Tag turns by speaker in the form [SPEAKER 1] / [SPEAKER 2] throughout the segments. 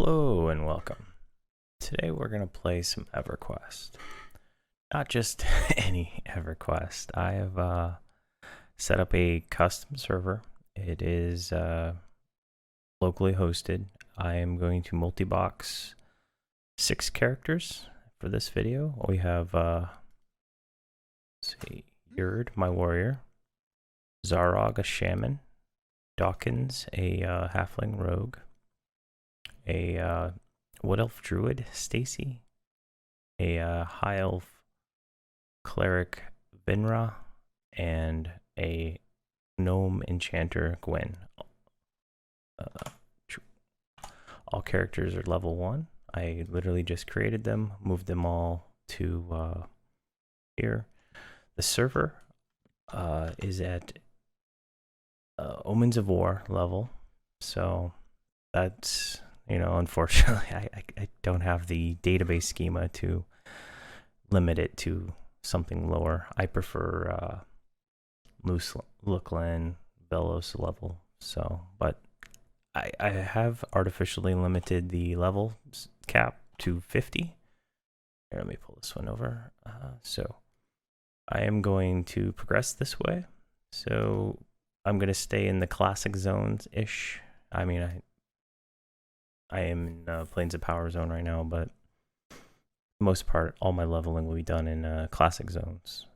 [SPEAKER 1] Hello and welcome. Today we're going to play some Everquest. Not just any Everquest. I have set up a custom server. It is locally hosted. I am going to multi-box 6 characters for this video. We have let's see, Yurd, my warrior, Zarog, a shaman, Dawkins, a halfling rogue, a wood elf druid, Stacy, a high elf cleric, Vinra, and a gnome enchanter, Gwen. All characters are level 1. I literally just created them, moved them all to here. The server is at Omens of War level, so that's, you know, unfortunately, I don't have the database schema to limit it to something lower. I prefer Luklan, Velos level, so, but I have artificially limited the level cap to 50. Here, let me pull this one over. So I am going to progress this way. So I'm going to stay in the classic zones-ish. I mean, I am in Planes of Power zone right now, but most part, all my leveling will be done in classic zones.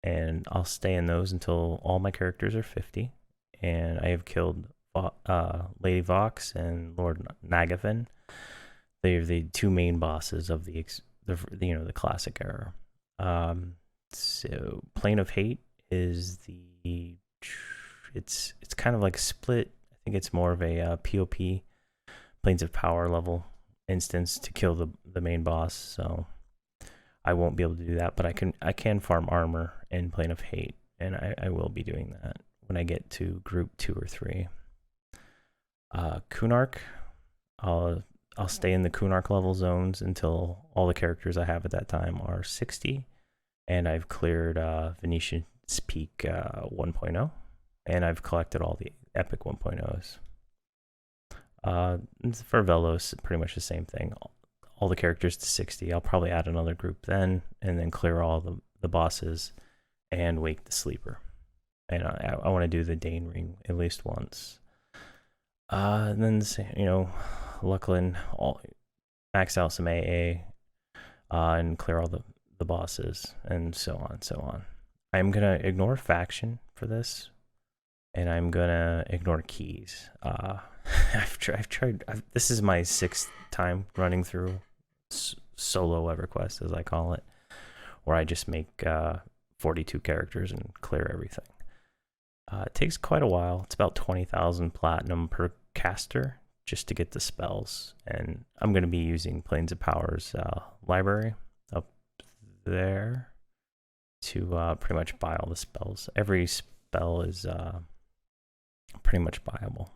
[SPEAKER 1] And I'll stay in those until all my characters are 50. And I have killed Lady Vox and Lord Nagavan. They are the 2 main bosses of the classic era. So Plane of Hate is it's kind of like split. I think it's more of a POP, Planes of Power level instance to kill the main boss. So I won't be able to do that, but I can farm armor in Plane of Hate, and I will be doing that when I get to group 2 or 3. Kunark, I'll stay in the Kunark level zones until all the characters I have at that time are 60, and I've cleared Venetian's Peak 1.0, and I've collected all the Epic 1.0s. For Velos, pretty much the same thing. All the characters to 60. I'll probably add another group then, and then clear all the bosses and wake the sleeper. And I want to do the Dane Ring at least once. And then, you know, Lucklin, max out some AA, and clear all the bosses, and so on, so on. I'm gonna ignore faction for this, and I'm gonna ignore keys. I've tried. This is my 6th time running through solo Everquest, as I call it, where I just make 42 characters and clear everything. It takes quite a while. It's about 20,000 platinum per caster just to get the spells, and I'm going to be using Planes of Power's library up there to pretty much buy all the spells. Every spell is pretty much buyable.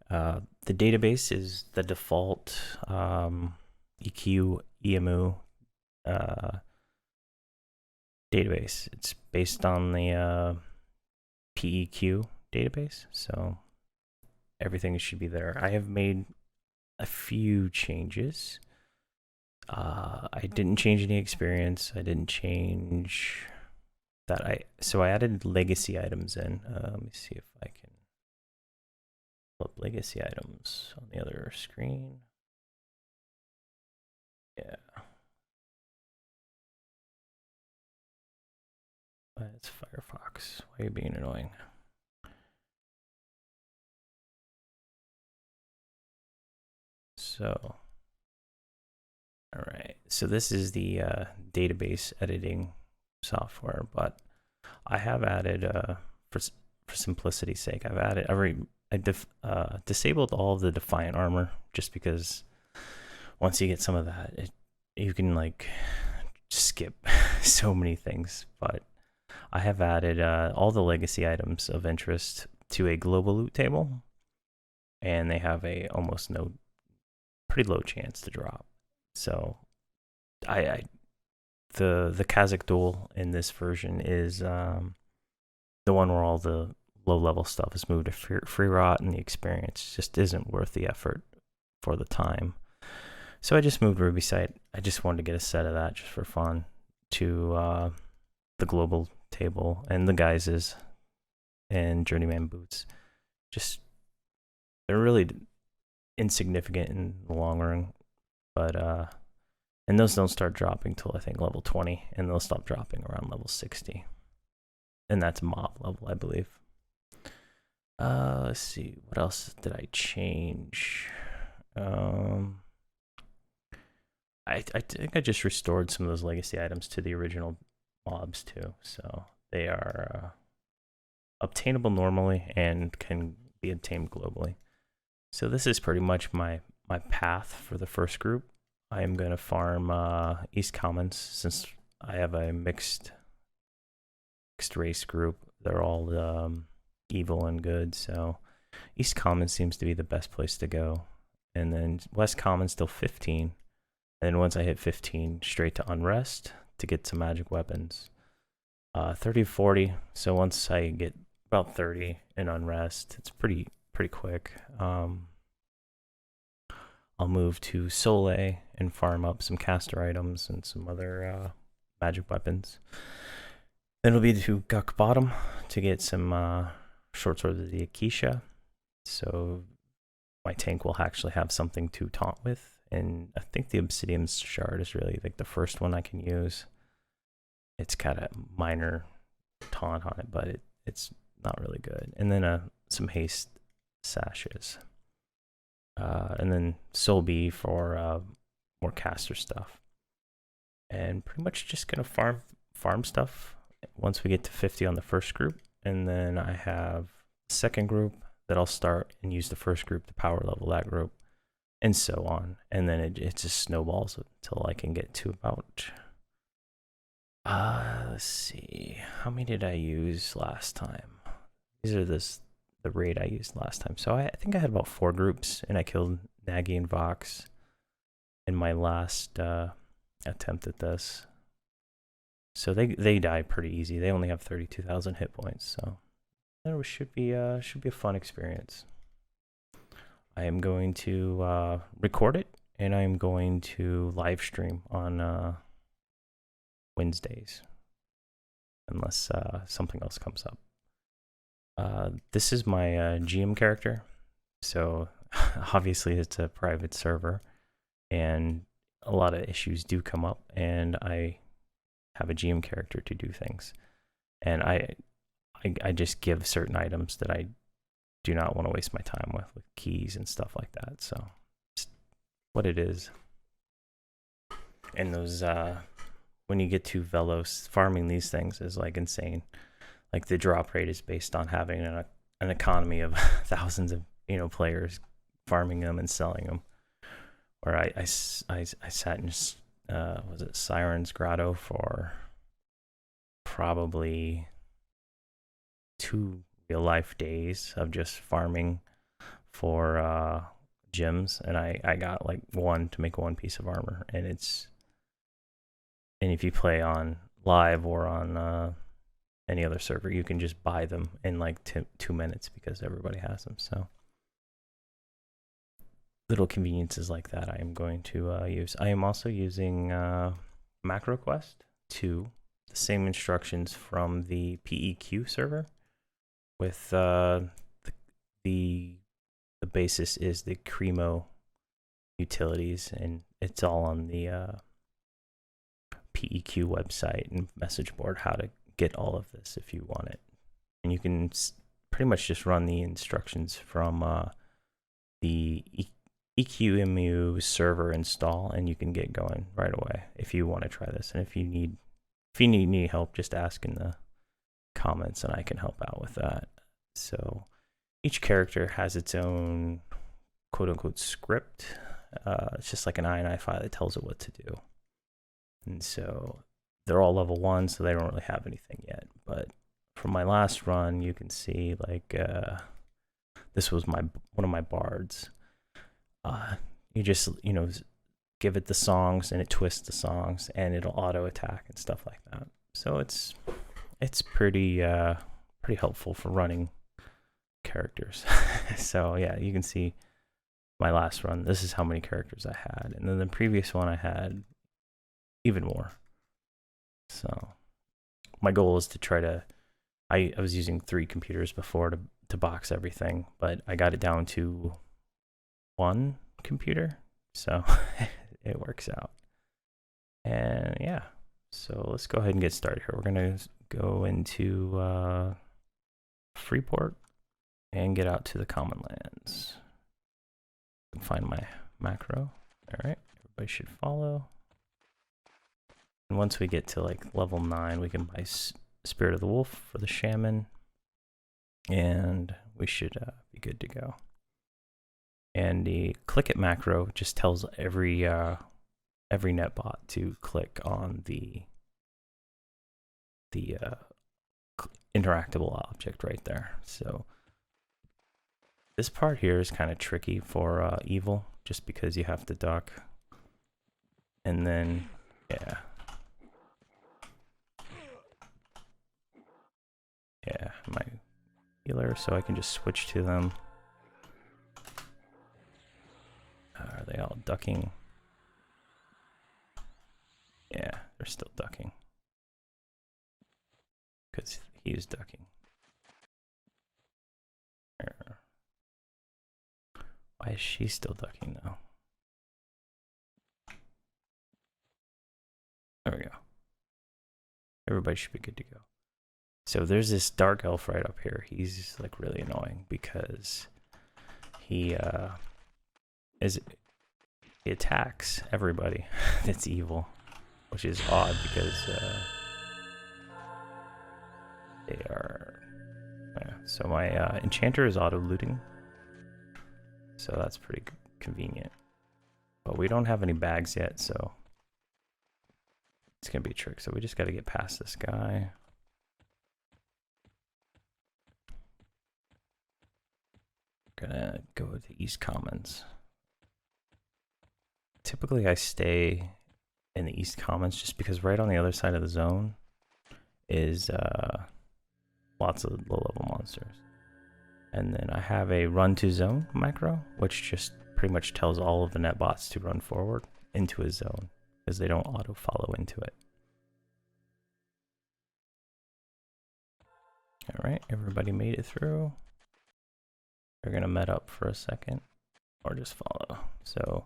[SPEAKER 1] The database is the default EQ EMU database. It's based on the PEQ database, so everything should be there. I have made a few changes. I didn't change any experience. I didn't change that. So I added legacy items in. Let me see if I can pull up legacy items on the other screen. Yeah. It's Firefox. Why are you being annoying? So, all right. So this is the database editing software, but I have added, for simplicity's sake, I disabled all of the Defiant armor just because once you get some of that, you can like skip so many things. But I have added all the legacy items of interest to a global loot table, and they have a pretty low chance to drop. So the Kazakh duel in this version is the one where all the low level stuff is moved to free rot, and the experience just isn't worth the effort for the time. So I just moved Ruby site. I just wanted to get a set of that just for fun to the global table and the guises and journeyman boots. Just they're really insignificant in the long run, but and those don't start dropping till I think level 20, and they'll stop dropping around level 60, and that's mob level, I believe. Let's see, what else did I change? I think I just restored some of those legacy items to the original mobs too, so they are obtainable normally and can be obtained globally. So this is pretty much my path for the first group. I am going to farm East Commons, since I have a mixed race group. They're all evil and good, so East Commons seems to be the best place to go. And then West Commons till 15. And once I hit 15, straight to Unrest to get some magic weapons. 30 to 40. So once I get about 30 in Unrest, it's pretty quick. I'll move to Soleil and farm up some caster items and some other magic weapons. Then it'll be to Guk Bottom to get some short swords of the Akisha. So my tank will actually have something to taunt with. And I think the Obsidian Shard is really like the first one I can use. It's got a minor taunt on it, but it's not really good. And then some haste sashes. And then Soul B for more caster stuff. And pretty much just gonna farm stuff once we get to 50 on the first group. And then I have the second group that I'll start and use the first group to power level that group, and so on. And then it just snowballs until I can get to about let's see, how many did I use last time? These are the raid I used last time. So I think I had about 4 groups, and I killed Nagy and Vox in my last attempt at this. So they die pretty easy. They only have 32,000 hit points, so that should be a fun experience. I am going to record it, and I am going to live stream on Wednesdays, unless something else comes up. This is my GM character, so obviously it's a private server, and a lot of issues do come up, and I have a GM character to do things, and I just give certain items that I do not want to waste my time with keys and stuff like that. So it's what it is. And those when you get to Velos, farming these things is like insane. Like the drop rate is based on having an economy of thousands of players farming them and selling them. Where I sat in was it Siren's Grotto for probably 2 real life days of just farming for gems, and I got like 1 to make 1 piece of armor, and if you play on live or on any other server, you can just buy them in like 2 minutes because everybody has them. So little conveniences like that I am going to use. I am also using MacroQuest 2, the same instructions from the PEQ server, with the basis is the Cremo utilities, and it's all on the PEQ website and message board how to get all of this if you want it. And you can pretty much just run the instructions from the EQMU server install, and you can get going right away if you want to try this. And if you need any help, just ask in the comments and I can help out with that. So each character has its own quote-unquote script. It's just like an INI file that tells it what to do. And so they're all level 1, so they don't really have anything yet. But from my last run, you can see like this was one of my bards. You just give it the songs, and it twists the songs, and it'll auto attack and stuff like that. So it's pretty helpful for running characters. So yeah, you can see my last run, this is how many characters I had. And then the previous one I had even more. So my goal is to try to, I was using 3 computers before to box everything, but I got it down to 1 computer. So it works out. And yeah, so let's go ahead and get started here. We're going to go into Freeport and get out to the common lands. Find my macro. All right, everybody should follow. And once we get to like level 9, we can buy Spirit of the Wolf for the Shaman, and we should be good to go. And the click it macro just tells every netbot to click on the interactable object right there. So this part here is kind of tricky for evil, just because you have to duck, and then yeah, my healer, so I can just switch to them. Are they all ducking? Yeah, they're still ducking because he's ducking. Why is she still ducking though? There we go. Everybody should be good to go. So there's this dark elf right up here. He's like really annoying because he attacks everybody that's evil, which is odd because they are. Yeah. So my enchanter is auto looting, so that's pretty convenient. But we don't have any bags yet, so it's gonna be a trick. So we just got to get past this guy. Gonna go with the East Commons. Typically I stay in the East Commons just because right on the other side of the zone is lots of low-level monsters. And then I have a run to zone macro, which just pretty much tells all of the netbots to run forward into a zone because they don't auto follow into it. All right, everybody made it through. They're gonna met up for a second or just follow. So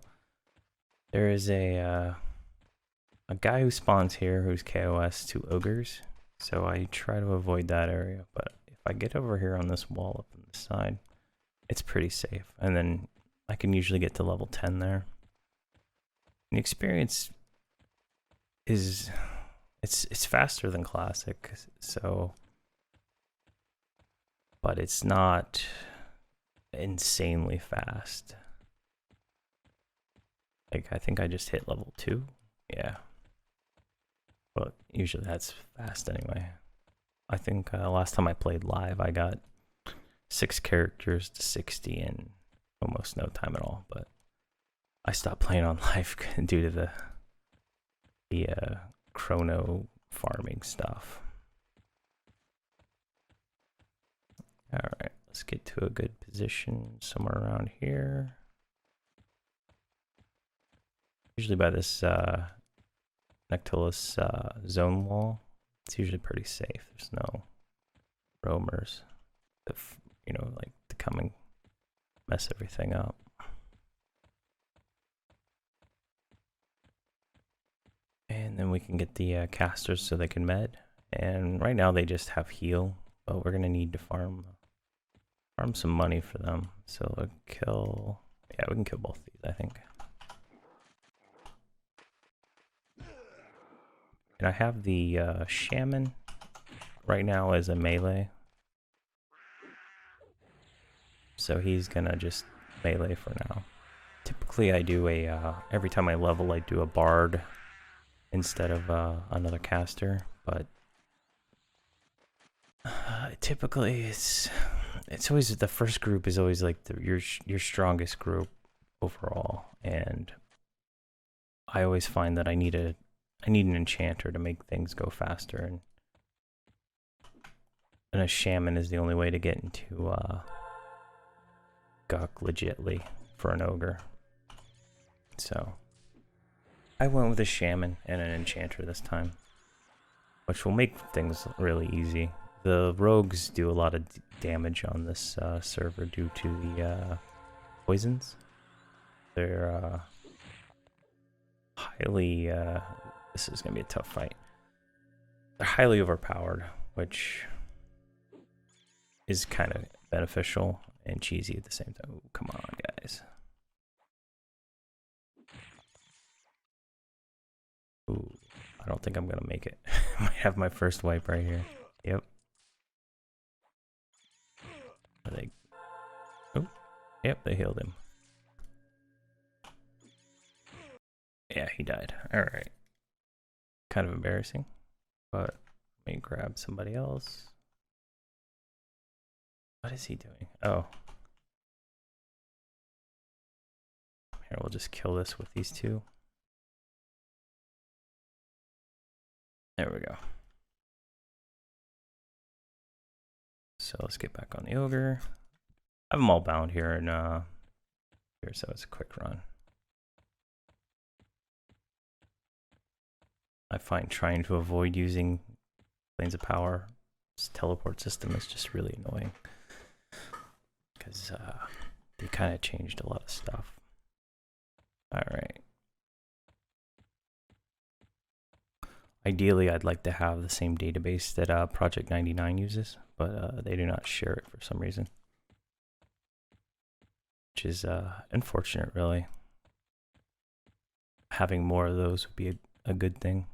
[SPEAKER 1] there is a guy who spawns here who's KOS to ogres. So I try to avoid that area, but if I get over here on this wall up on the side, it's pretty safe. And then I can usually get to level 10 there. And the experience is, it's faster than classic, so, but it's not insanely fast. Like I think I just hit level 2. Yeah. But usually that's fast anyway. I think last time I played live, I got 6 characters to 60 in almost no time at all. But I stopped playing on live due to the chrono farming stuff. All right, let's get to a good position somewhere around here. Usually by this Nectulus zone wall, it's usually pretty safe. There's no roamers that, you know, like to come and mess everything up. And then we can get the casters so they can med. And right now they just have heal, but we're gonna need to farm some money for them. So we'll kill, yeah, we can kill both of these, I think. And I have the shaman right now as a melee. So he's gonna just melee for now. Typically I do a, every time I level I do a bard instead of another caster, but typically it's always, the first group is always like your strongest group overall, and I always find that I need an enchanter to make things go faster, and a shaman is the only way to get into Guk legitly for an ogre. So I went with a shaman and an enchanter this time, which will make things really easy. The rogues do a lot of damage on this server due to the poisons. They're highly... this is going to be a tough fight. They're highly overpowered, which is kind of beneficial and cheesy at the same time. Ooh, come on, guys. Ooh, I don't think I'm going to make it. I might have my first wipe right here. Yep. Oh, yep, they healed him. Yeah, he died. Alright. Kind of embarrassing, but let me grab somebody else. What is he doing? Oh. Here, we'll just kill this with these two. There we go. So let's get back on the ogre. I have them all bound here and here, so it's a quick run. I find trying to avoid using planes of power teleport system is just really annoying because they kind of changed a lot of stuff. All right. Ideally, I'd like to have the same database that Project 99 uses, but they do not share it for some reason, which is unfortunate, really. Having more of those would be a good thing.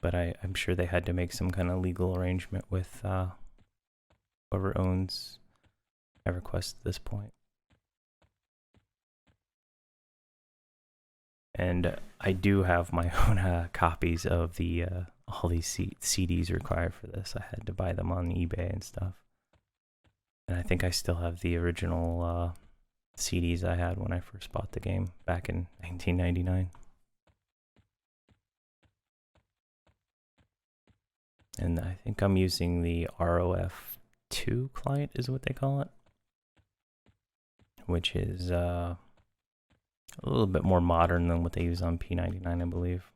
[SPEAKER 1] But I'm sure they had to make some kind of legal arrangement with whoever owns Everquest at this point. And I do have my own copies of the all these CDs required for this. I had to buy them on eBay and stuff. And I think I still have the original CDs I had when I first bought the game back in 1999. And I think I'm using the ROF2 client is what they call it, which is a little bit more modern than what they use on P99, I believe.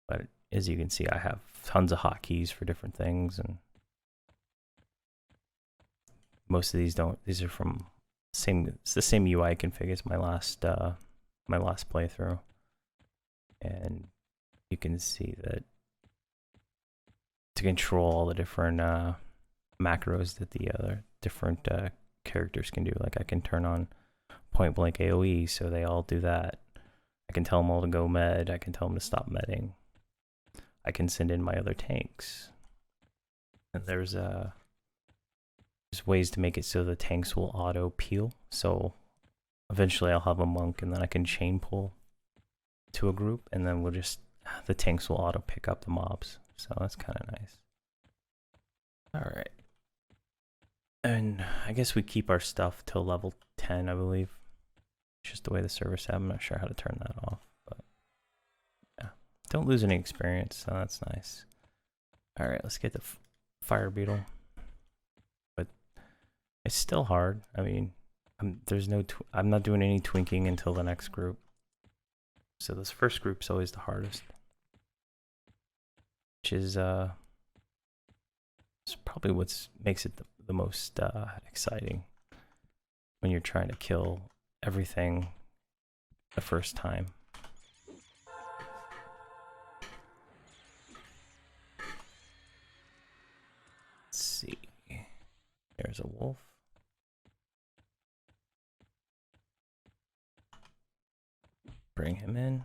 [SPEAKER 1] But as you can see, I have tons of hotkeys for different things, and most of these don't. These are from it's the same UI config as my last playthrough. And you can see that to control all the different macros that the other different characters can do, like I can turn on point blank AoE, so they all do that. I can tell them all to go med, I can tell them to stop medding. I can send in my other tanks. And there's ways to make it so the tanks will auto peel. So eventually I'll have a monk and then I can chain pull to a group, and then the tanks will auto pick up the mobs. So that's kind of nice. All right. And I guess we keep our stuff till level 10, I believe. It's just the way the server's set. I'm not sure how to turn that off, but yeah. Don't lose any experience, so that's nice. All right, let's get the fire beetle. But it's still hard. I mean, I'm not doing any twinking until the next group. So this first group's always the hardest, which is it's probably what makes it the most exciting when you're trying to kill everything the first time. Let's see. There's a wolf. Bring him in.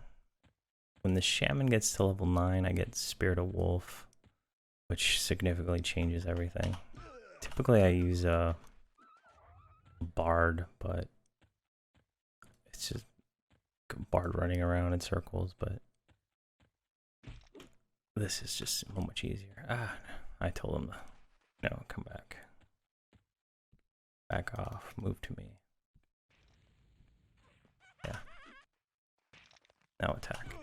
[SPEAKER 1] When the shaman gets to level 9, I get Spirit of Wolf, which significantly changes everything. Typically I use a bard, but it's just a bard running around in circles, but this is just so much easier. I told him, no, come back. Back off, move to me. Yeah. Now attack.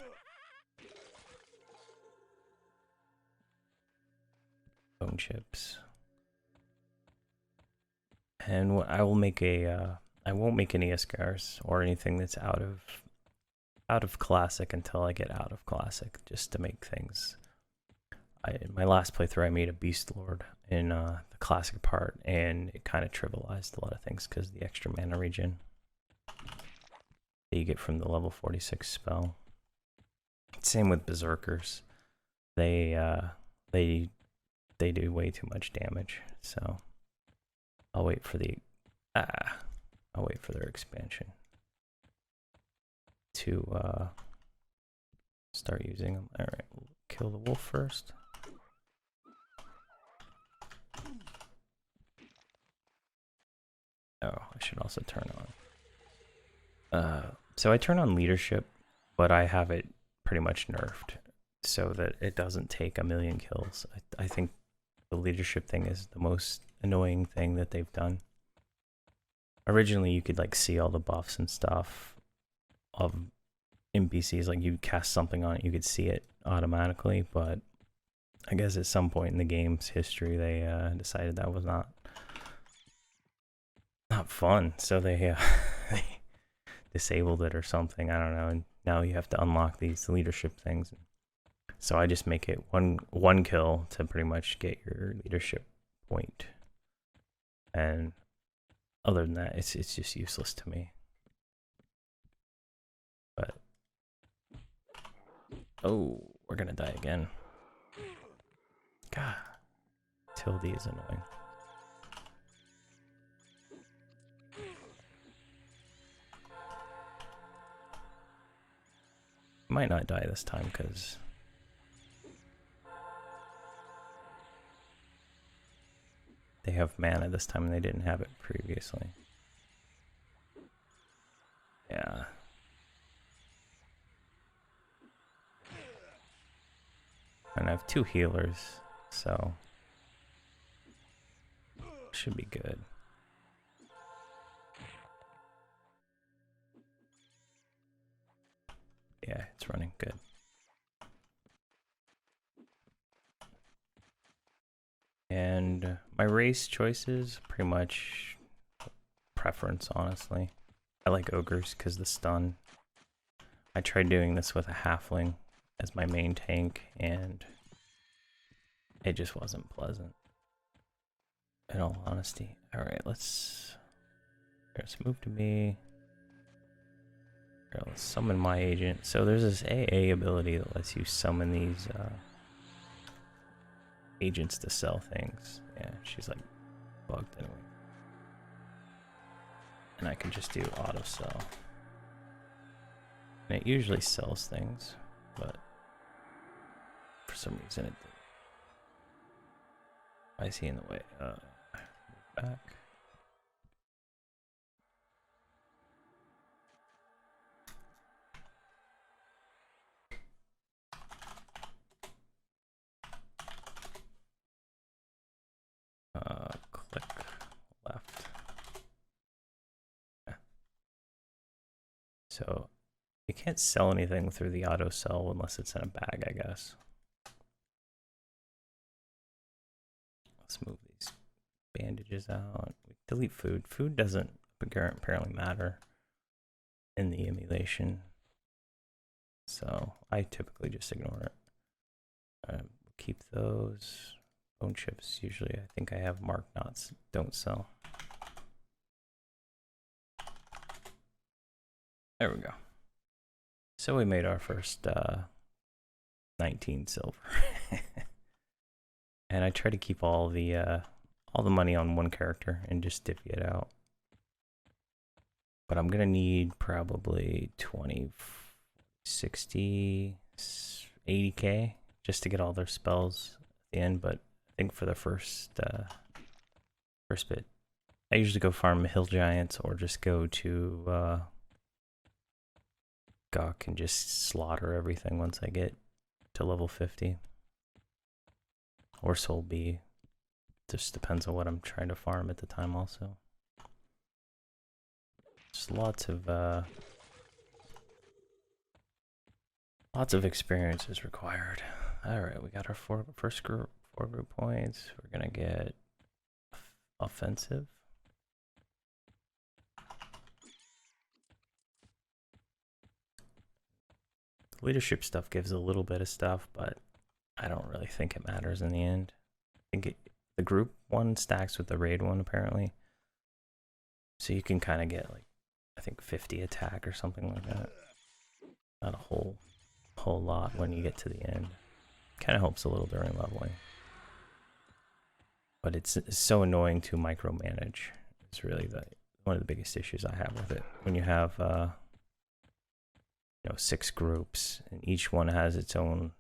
[SPEAKER 1] Bone chips. And I will make a I won't make any SCARs or anything that's out of classic until I get out of classic, just to make things. In my last playthrough, I made a beast lord in the classic part, and it kind of trivialized a lot of things because the extra mana regen that you get from the level 46 spell. Same with berserkers. They do way too much damage, so I'll wait for their expansion to start using them. All right, we'll kill the wolf first. Oh, I should also turn on. So I turn on leadership, but I have it pretty much nerfed so that it doesn't take a million kills. I think the leadership thing is the most annoying thing that they've done. Originally, you could like see all the buffs and stuff of NPCs. Like you cast something on it, you could see it automatically. But I guess at some point in the game's history, they decided that was not fun. So they they disabled it or something. I don't know. And now you have to unlock these leadership things. So I just make it one kill to pretty much get your leadership point. And other than that, it's just useless to me. But oh, we're gonna die again. God, Tilde is annoying. Might not die this time because they have mana this time and they didn't have it previously. Yeah. And I have 2 healers, so should be good. Yeah, it's running good. And my race choices, pretty much preference, honestly. I like ogres because the stun. I tried doing this with a halfling as my main tank, and it just wasn't pleasant, in all honesty. All right, let's move to me. Here, let's summon my agent. So there's this AA ability that lets you summon these agents to sell things. Yeah, she's like bugged anyway. And I can just do auto sell. And it usually sells things, but for some reason it didn't. Why is he in the way? Move back. Click left. Yeah. So you can't sell anything through the auto sell unless it's in a bag, I guess. Let's move these bandages out. Delete food. Food doesn't apparently matter in the emulation, so I typically just ignore it. Keep those. Bone chips, usually I think I have marked knots, don't sell. There we go. So we made our first 19 silver. And I try to keep all the money on one character and just divvy it out. But I'm gonna need probably 20, 60, 80k just to get all their spells at the end. But I think for the first bit, I usually go farm hill giants or just go to Gawk and just slaughter everything once I get to level 50. Or Soul B. Just depends on what I'm trying to farm at the time also. Just lots of experience is required. Alright, we got our first group. 4 group points. We're gonna get offensive. leadership stuff gives a little bit of stuff, but I don't really think it matters in the end. I think the group one stacks with the raid one apparently, so you can kind of get like I think 50 attack or something like that. Not a whole lot when you get to the end. Kind of helps a little during leveling, but it's so annoying to micromanage. It's really one of the biggest issues I have with it. When you have 6 groups and each one has its own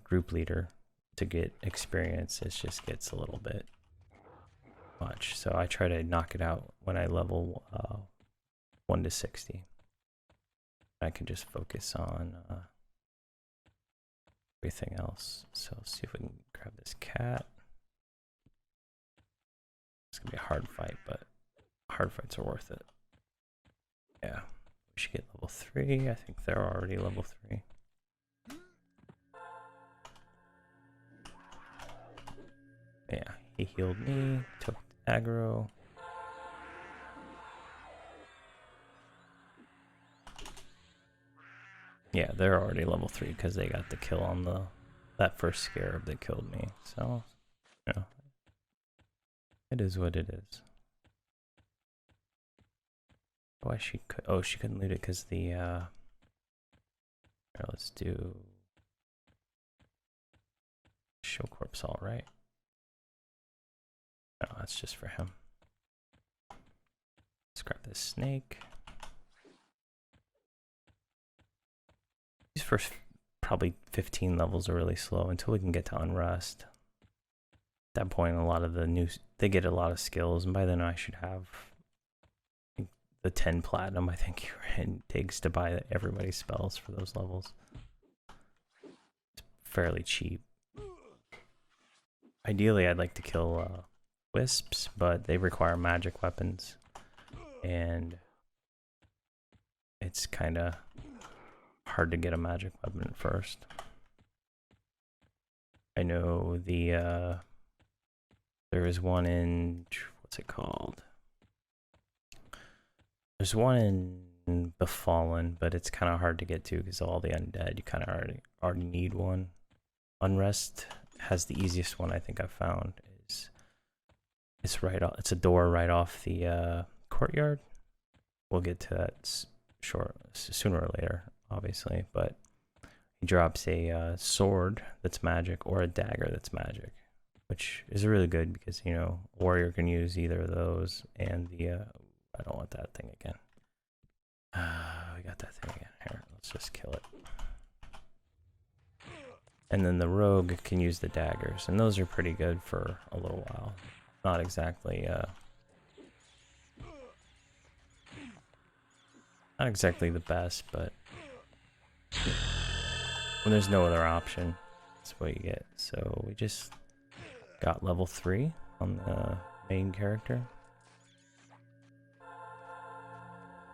[SPEAKER 1] group leader to get experience, it just gets a little bit much. So I try to knock it out when I level 1 to 60. I can just focus on everything else. So let's see if we can grab this cat. It's gonna be a hard fight, but hard fights are worth it. Yeah, we should get level 3. I think they're already level 3. Yeah, he healed me, took aggro. Yeah, they're already level 3 because they got the kill on that first scarab that killed me. So, yeah, it is what it is. Why she could? Oh, she couldn't loot it because the. Here, let's do show corpse. All right. No, that's just for him. Let's grab this snake. These first probably 15 levels are really slow until we can get to Unrest. At that point, they get a lot of skills, and by then I should have the 10 platinum. I think it takes to buy everybody's spells for those levels. It's fairly cheap. Ideally, I'd like to kill wisps, but they require magic weapons, and it's kind of hard to get a magic weapon at first. I know there is one in, what's it called? There's one in Befallen, but it's kind of hard to get to because of all the undead. You kind of already need one. Unrest has the easiest one I think I've found. It's a door right off the courtyard. We'll get to that sooner or later, obviously, but he drops a sword that's magic or a dagger that's magic, which is really good because warrior can use either of those, and I don't want that thing again. We got that thing again. Here, let's just kill it. And then the rogue can use the daggers, and those are pretty good for a little while. Not exactly the best, but when there's no other option, that's what you get. So we just got level 3 on the main character.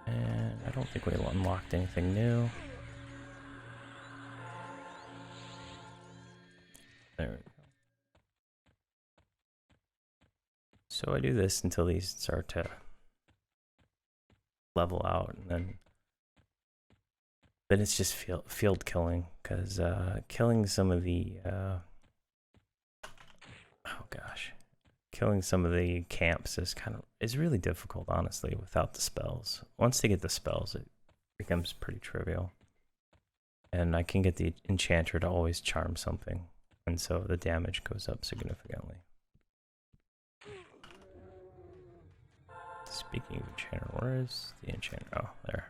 [SPEAKER 1] And I don't think we unlocked anything new. There we go. So I do this until these start to level out, and then it's just field killing, because killing some of the killing some of the camps is really difficult, honestly, without the spells. Once they get the spells, it becomes pretty trivial, and I can get the enchanter to always charm something, and so the damage goes up significantly. Speaking of enchanter, where is the enchanter? Oh, there.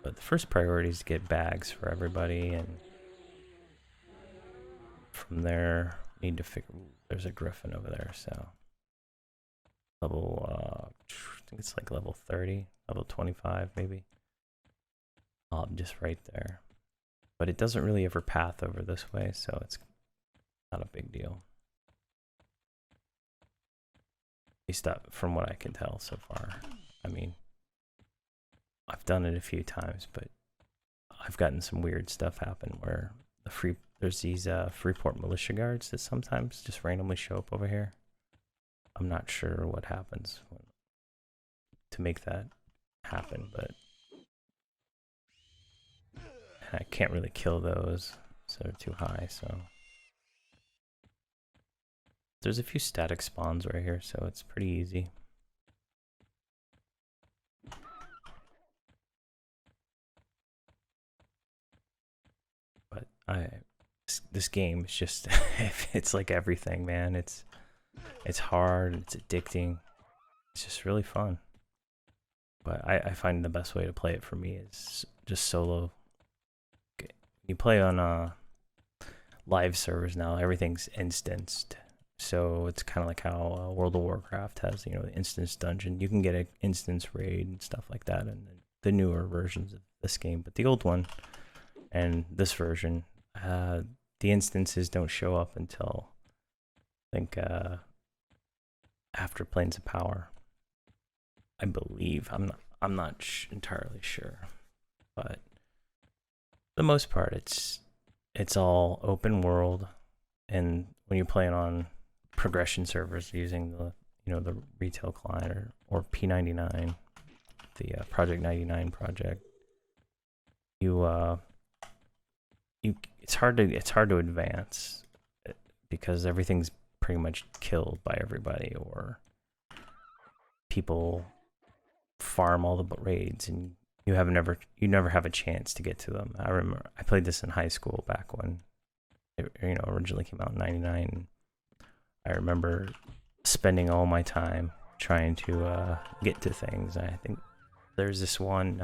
[SPEAKER 1] But the first priority is to get bags for everybody, and from there, need to figure. There's a griffin over there, so level. I think it's like level 30, level 25, maybe. Just right there, but it doesn't really ever path over this way, so it's not a big deal. At least from what I can tell so far. I mean, I've done it a few times, but I've gotten some weird stuff happen where there's these Freeport militia guards that sometimes just randomly show up over here. I'm not sure what happens to make that happen, but I can't really kill those, so they're too high. So there's a few static spawns right here, so it's pretty easy. But this game is just it's like everything, man. It's hard, it's addicting, it's just really fun. But I find the best way to play it for me is just solo. You play on live servers now, everything's instanced. So it's kind of like how World of Warcraft has, you know, the instance dungeon. You can get an instance raid and stuff like that in the newer versions of this game. But the old one and this version, the instances don't show up until, I think, after Planes of Power. I believe. I'm not entirely sure, but for the most part, it's all open world, and when you're playing on progression servers using the the retail client or P99, the Project 99 project, it's hard to advance because everything's pretty much killed by everybody, or people farm all the raids and you never have a chance to get to them. I remember I played this in high school back when it originally came out in '99. I remember spending all my time trying to get to things. I think there's this one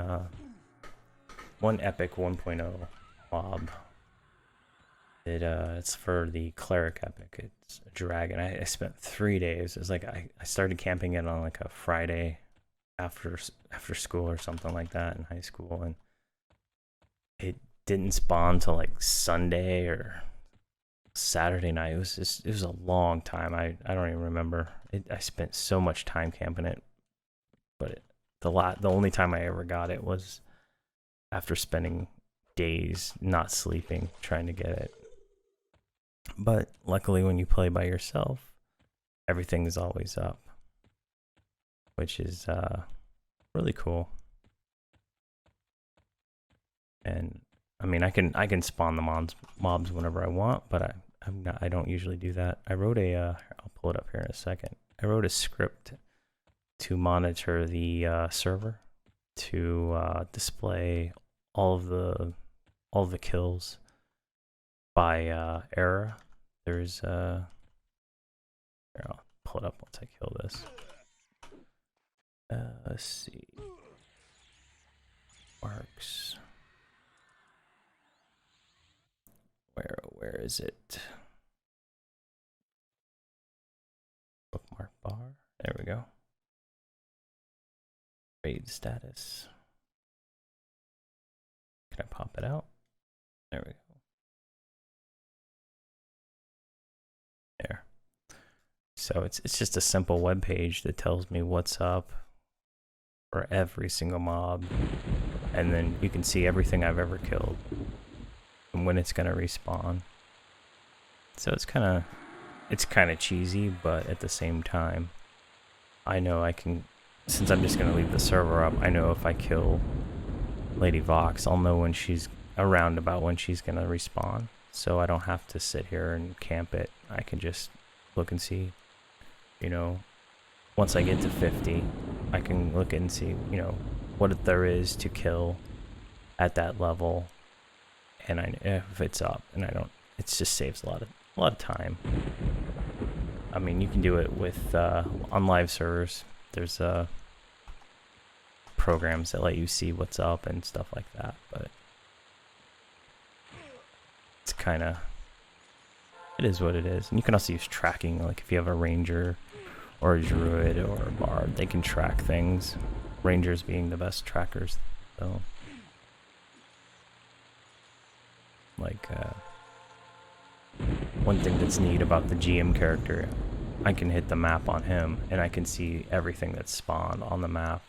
[SPEAKER 1] epic 1.0 mob. It's for the cleric epic. It's a dragon. I spent 3 days. It's like I started camping it on like a Friday after school or something like that in high school, and it didn't spawn till like Sunday or Saturday night. It was a long time. I don't even remember. I spent so much time camping it, but the only time I ever got it was after spending days not sleeping trying to get it. But luckily, when you play by yourself, everything is always up, which is really cool. And I mean, I can spawn the mobs whenever I want, but I don't usually do that. I wrote I'll pull it up here in a second. I wrote a script to monitor the server, to display all of the kills by era. There's here, I'll pull it up once I kill this. Let's see. Marks. Where is it? Bookmark bar. There we go. Raid status. Can I pop it out? There we go. There. So it's just a simple web page that tells me what's up for every single mob, and then you can see everything I've ever killed and when it's gonna respawn. So it's kind of cheesy, but at the same time, I know I can, since I'm just gonna leave the server up, I know if I kill Lady Vox, I'll know when she's around, about when she's gonna respawn. So I don't have to sit here and camp it. I can just look and see, once I get to 50, I can look and see, what there is to kill at that level, and if it's up, and it just saves a lot of time. I mean, you can do it with on live servers. There's programs that let you see what's up and stuff like that, but it's it is what it is. And you can also use tracking, like if you have a ranger or a druid or a bard, they can track things. Rangers being the best trackers, so like one thing that's neat about the GM character, I can hit the map on him and I can see everything that's spawned on the map,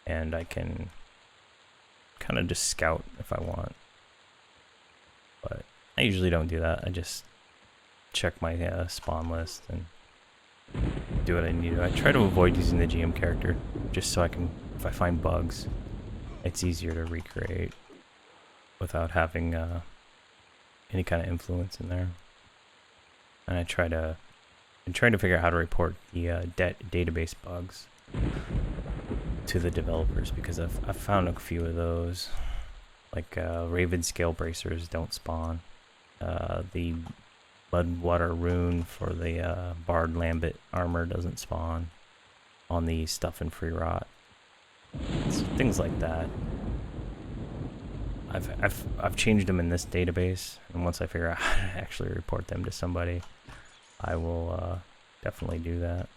[SPEAKER 1] and I can kind of just scout if I want. But I usually don't do that. I just check my spawn list and do what I need to. I try to avoid using the GM character just so I can if I find bugs, it's easier to recreate without having any kind of influence in there. And I'm trying to figure out how to report the database bugs to the developers, because I've found a few of those, like Raven scale bracers don't spawn, the Bloodwater rune for the Bard Lambit armor doesn't spawn on the stuff in Free Rot. So things like that. I've changed them in this database, and once I figure out how to actually report them to somebody, I will definitely do that.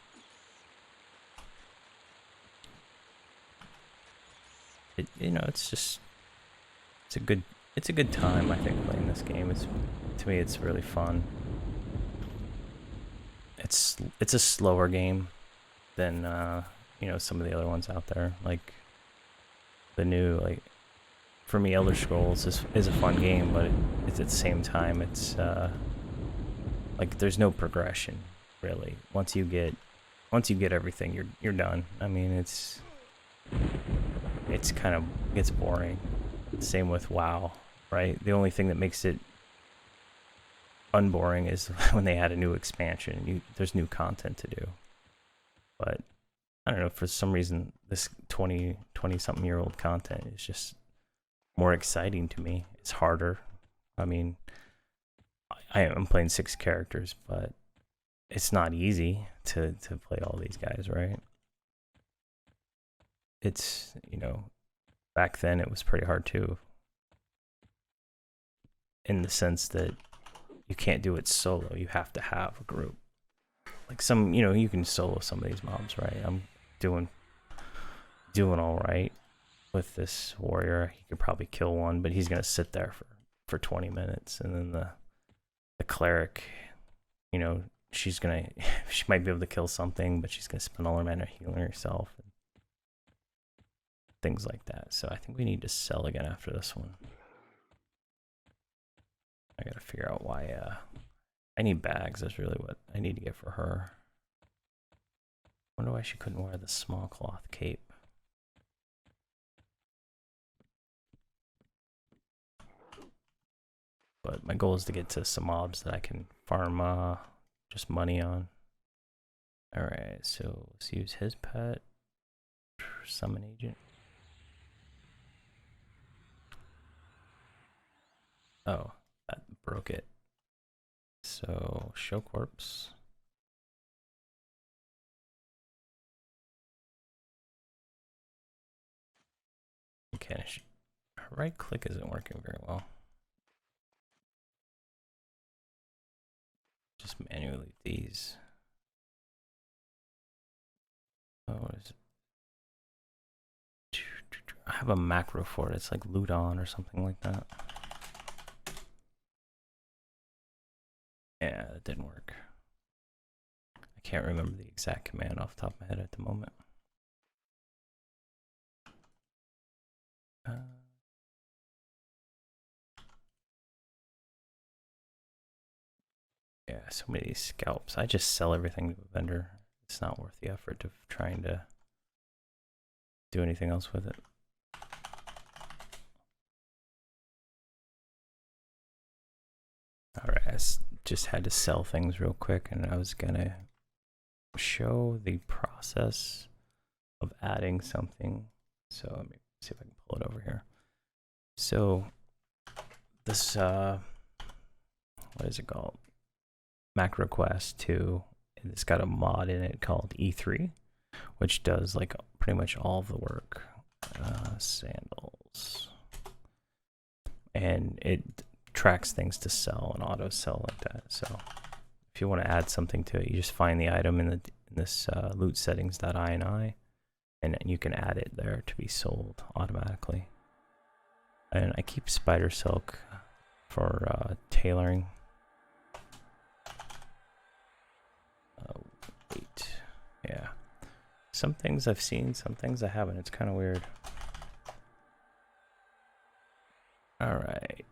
[SPEAKER 1] It's a good time, I think, playing this game. To me, it's really fun. It's a slower game than some of the other ones out there. Like the new, like, for me, Elder Scrolls is a fun game, but it's at the same time, it's like there's no progression really. Once you get everything, you're done. I mean, it's kind of gets boring. Same with WoW, right? The only thing that makes it unboring is when they add a new expansion. There's new content to do. But I don't know, for some reason this 20 something year old content is just more exciting to me. It's harder. I mean, I am playing 6 characters, but it's not easy to play all these guys, right? It's, back then it was pretty hard too, in the sense that you can't do it solo. You have to have a group. Like you can solo some of these mobs, right? I'm doing all right with this warrior. He could probably kill one, but he's gonna sit there for 20 minutes, and then the cleric, she might be able to kill something, but she's gonna spend all her mana healing herself, and things like that. So I think we need to sell again after this one. I gotta figure out why I need bags. That's really what I need to get for her. Wonder why she couldn't wear the small cloth cape. But my goal is to get to some mobs that I can farm just money on. Alright, so let's use his pet. Summon agent. Oh, that broke it. So, show corpse. Okay, her right click isn't working very well. Just manually these. Oh, what is it? I have a macro for it. It's like loot on or something like that. Yeah, that didn't work. I can't remember the exact command off the top of my head at the moment. Yeah, so many of these scalps. I just sell everything to a vendor. It's not worth the effort of trying to do anything else with it. Alright, I just had to sell things real quick, and I was gonna show the process of adding something. So let me see if I can pull it over here. So this, what is it called? MacroQuest 2, and it's got a mod in it called E3, which does like pretty much all of the work. Sandals. And it tracks things to sell and auto sell like that. So if you want to add something to it, you just find the item in this loot settings.ini, and you can add it there to be sold automatically. And I keep spider silk for tailoring. Wait, yeah. Some things I've seen, some things I haven't. It's kind of weird. All right,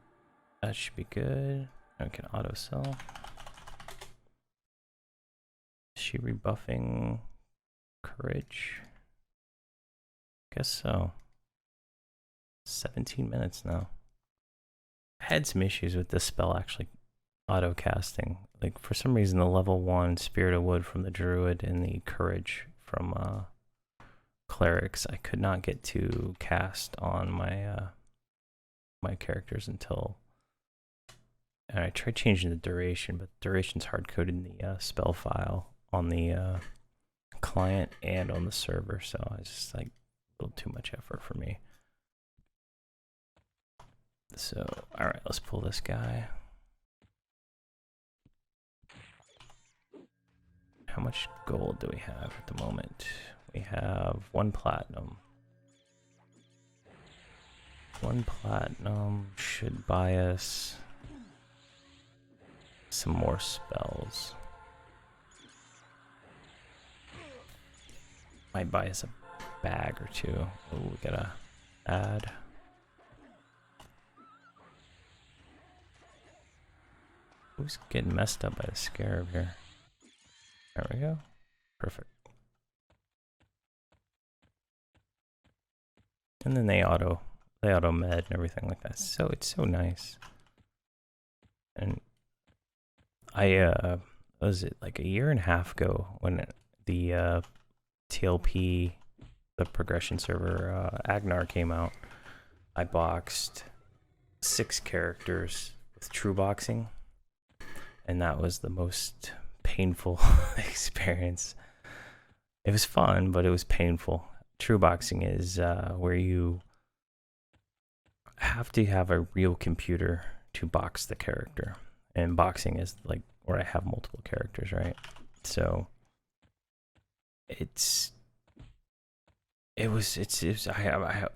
[SPEAKER 1] that should be good. I can auto sell. Is she rebuffing courage? guess so. 17 minutes now. I had some issues with this spell actually auto casting. Like for some reason the level 1 Spirit of Wood from the Druid and the Courage from Clerics I could not get to cast on my my characters until, and I tried changing the duration, but the duration's hard coded in the spell file on the client and on the server, so it's just like a little too much effort for me. So, all right, let's pull this guy. How much gold do we have at the moment? We have 1 platinum. 1 platinum should buy us some more spells. Might buy us a bag or two. Oh, we gotta add. Who's getting messed up by the scarab here? There we go. Perfect. And then they auto med and everything like that. So it's so nice. And I was it like a year and a half ago when the TLP, the progression server Agnar came out. I boxed 6 characters with true boxing, and that was the most painful experience. It was fun, but it was painful. True boxing is where you have to have a real computer to box the character, and boxing is like where I have multiple characters, right? So I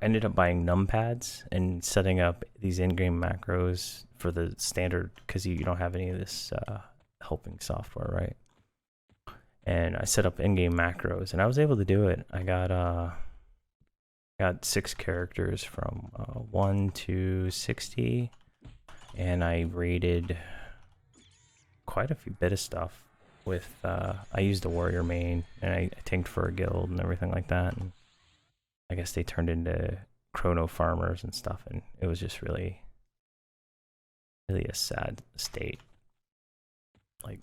[SPEAKER 1] ended up buying numpads and setting up these in-game macros for the standard, because you don't have any of this helping software, right? And I set up in-game macros, and I was able to do it. I got 6 characters from 1 to 60, and I raided quite a bit of stuff with. I used a warrior main, and I tanked for a guild and everything like that. And I guess they turned into chrono farmers and stuff, and it was just really a sad state. Like,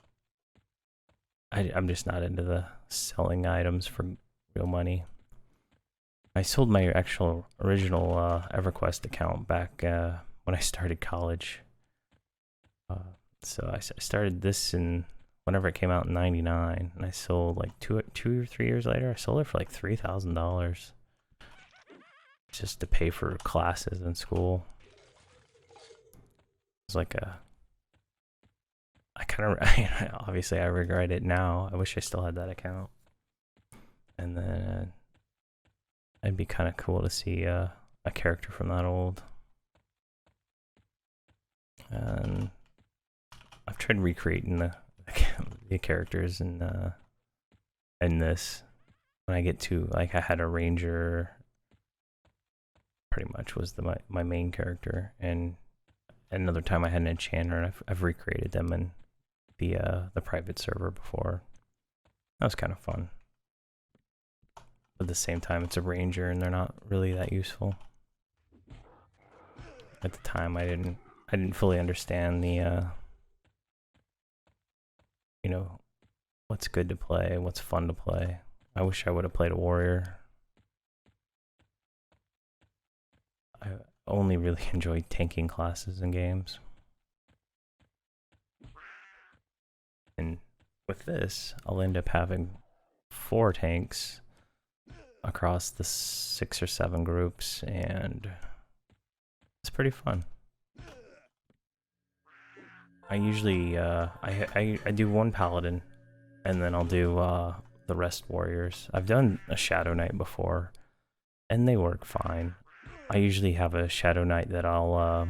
[SPEAKER 1] I'm just not into the selling items for real money. I sold my actual original Everquest account back when I started college. So I started this in whenever it came out in '99, and I sold like two or 3 years later. I sold it for like $3,000 just to pay for classes in school. It's like I kind of obviously I regret it now. I wish I still had that account. And then it'd be kind of cool to see a character from that old. And I've tried recreating the characters in this. When I get to, like, I had a ranger, pretty much was my main character, and another time I had an enchanter, and I've recreated them in the private server before. That was kind of fun. But at the same time, it's a ranger, and they're not really that useful. At the time, I didn't fully understand the you know, what's good to play, what's fun to play. I wish I would have played a warrior. I only really enjoyed tanking classes in games. And with this, I'll end up having 4 tanks across the 6 or 7 groups, and it's pretty fun. I usually I do 1 paladin, and then I'll do the rest warriors. I've done a shadow knight before, and they work fine. I usually have a shadow knight that I'll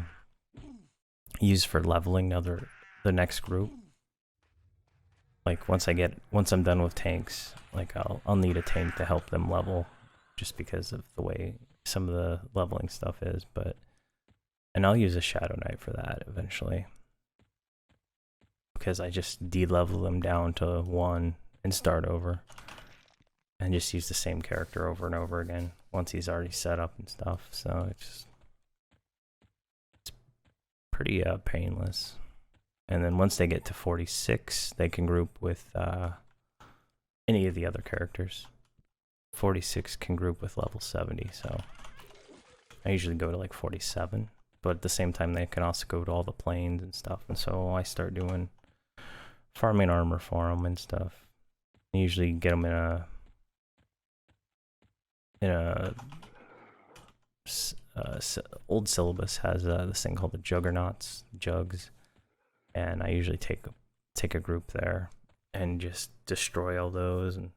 [SPEAKER 1] use for leveling the next group. Like once I'm done with tanks, like I'll need a tank to help them level, just because of the way some of the leveling stuff is. And I'll use a shadow knight for that eventually, because I just de-level them down to 1 and start over. and just use the same character over and over again once he's already set up and stuff. So it's pretty painless. And then once they get to 46, they can group with any of the other characters. 46 can group with level 70, so I usually go to like 47, but at the same time they can also go to all the planes and stuff, and so I start doing farming armor for them and stuff. I usually get them in a old syllabus has this thing called the juggernauts, jugs, and I usually take a group there and just destroy all those, and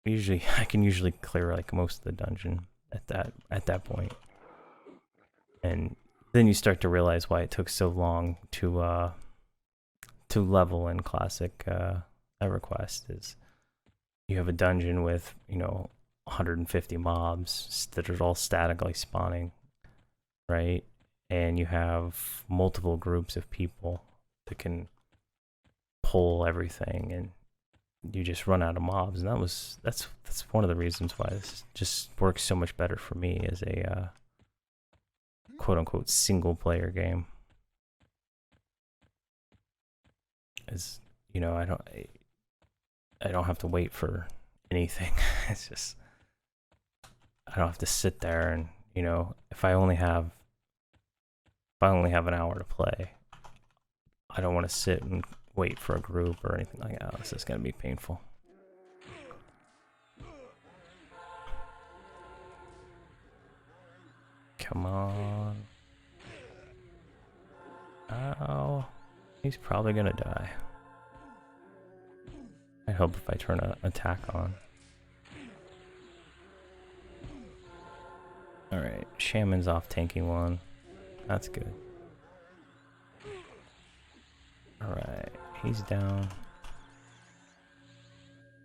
[SPEAKER 1] I can usually clear like most of the dungeon at that point. And then you start to realize why it took so long to level in classic Everquest. Is you have a dungeon with 150 mobs that are all statically spawning, right? And you have multiple groups of people that can pull everything, and you just run out of mobs. And that's one of the reasons why this just works so much better for me as a quote unquote single player game. Is I don't have to wait for anything. It's just I don't have to sit there and if I only have an hour to play, I don't want to sit and wait for a group or anything like that. This is gonna be painful. Come on. Oh, he's probably gonna die. I hope if I turn an attack on. Alright, Shaman's off tanking one. That's good. Alright, he's down. I'm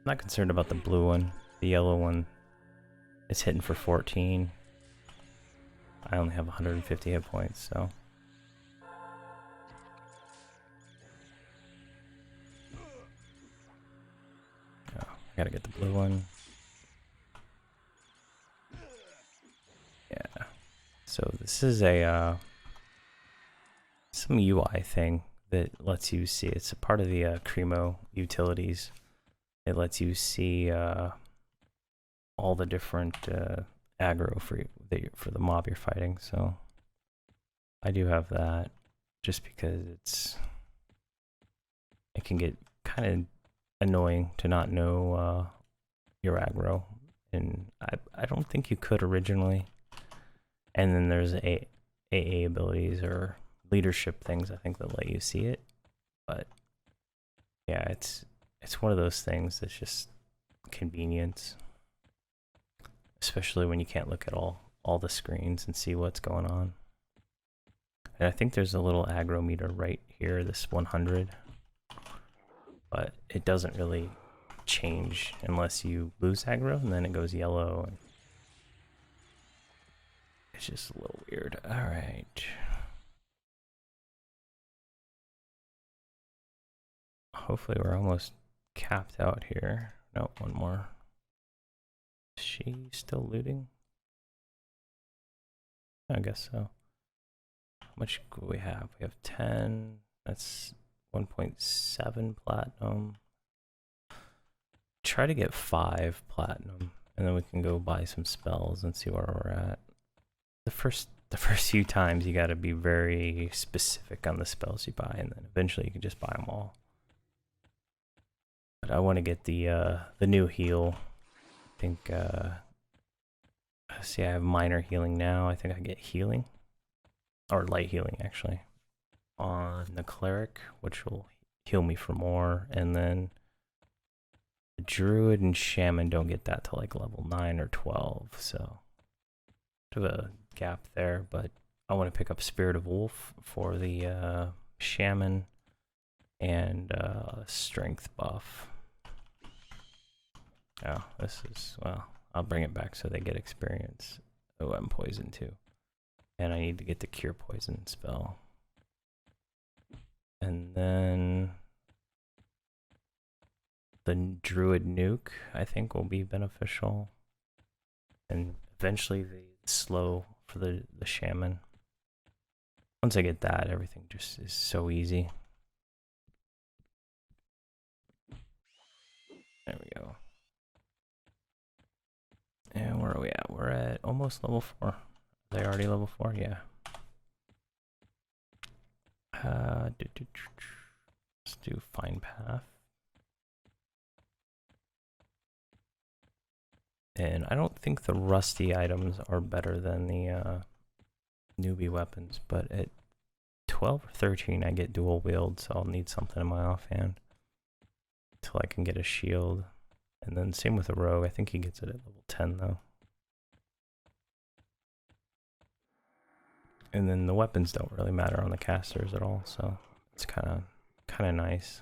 [SPEAKER 1] not concerned about the blue one. The yellow one is hitting for 14. I only have 150 hit points, so. Oh, I gotta get the blue one. Yeah. So this is a some UI thing that lets you see. It's a part of the Cremo utilities. It lets you see all the different aggro for the mob you're fighting. So I do have that, just because it can get kind of annoying to not know your aggro, and I don't think you could originally. And then there's AA abilities or leadership things, I think, that let you see it. But yeah, it's one of those things that's just convenience, especially when you can't look at all the screens and see what's going on. And I think there's a little aggro meter right here, this 100, but it doesn't really change unless you lose aggro, and then it goes yellow, and it's just a little weird. All right. Hopefully we're almost capped out here. No, one more. Is she still looting? I guess so. How much do we have? We have 10. That's 1.7 platinum. Try to get 5 platinum, and then we can go buy some spells and see where we're at. The first few times you got to be very specific on the spells you buy, and then eventually you can just buy them all. But I want to get the new heal. I think see, I have minor healing now. I think I get healing, or light healing actually, on the cleric, which will heal me for more. And then the druid and shaman don't get that till like level 9 or 12, so bit of a gap there. But I want to pick up Spirit of Wolf for the shaman and strength buff. Oh, this is, well, I'll bring it back so they get experience. Oh, I'm poisoned too. And I need to get the cure poison spell. And then the druid nuke, I think, will be beneficial. And eventually the slow for the shaman. Once I get that, everything just is so easy. There we go. And where are we at? We're at almost level 4. Are they already level 4? Yeah. Let's do find path. And I don't think the rusty items are better than the newbie weapons, but at 12 or 13 I get dual wield, so I'll need something in my offhand until I can get a shield. And then same with the rogue. I think he gets it at level 10 though. And then the weapons don't really matter on the casters at all, so it's kind of nice.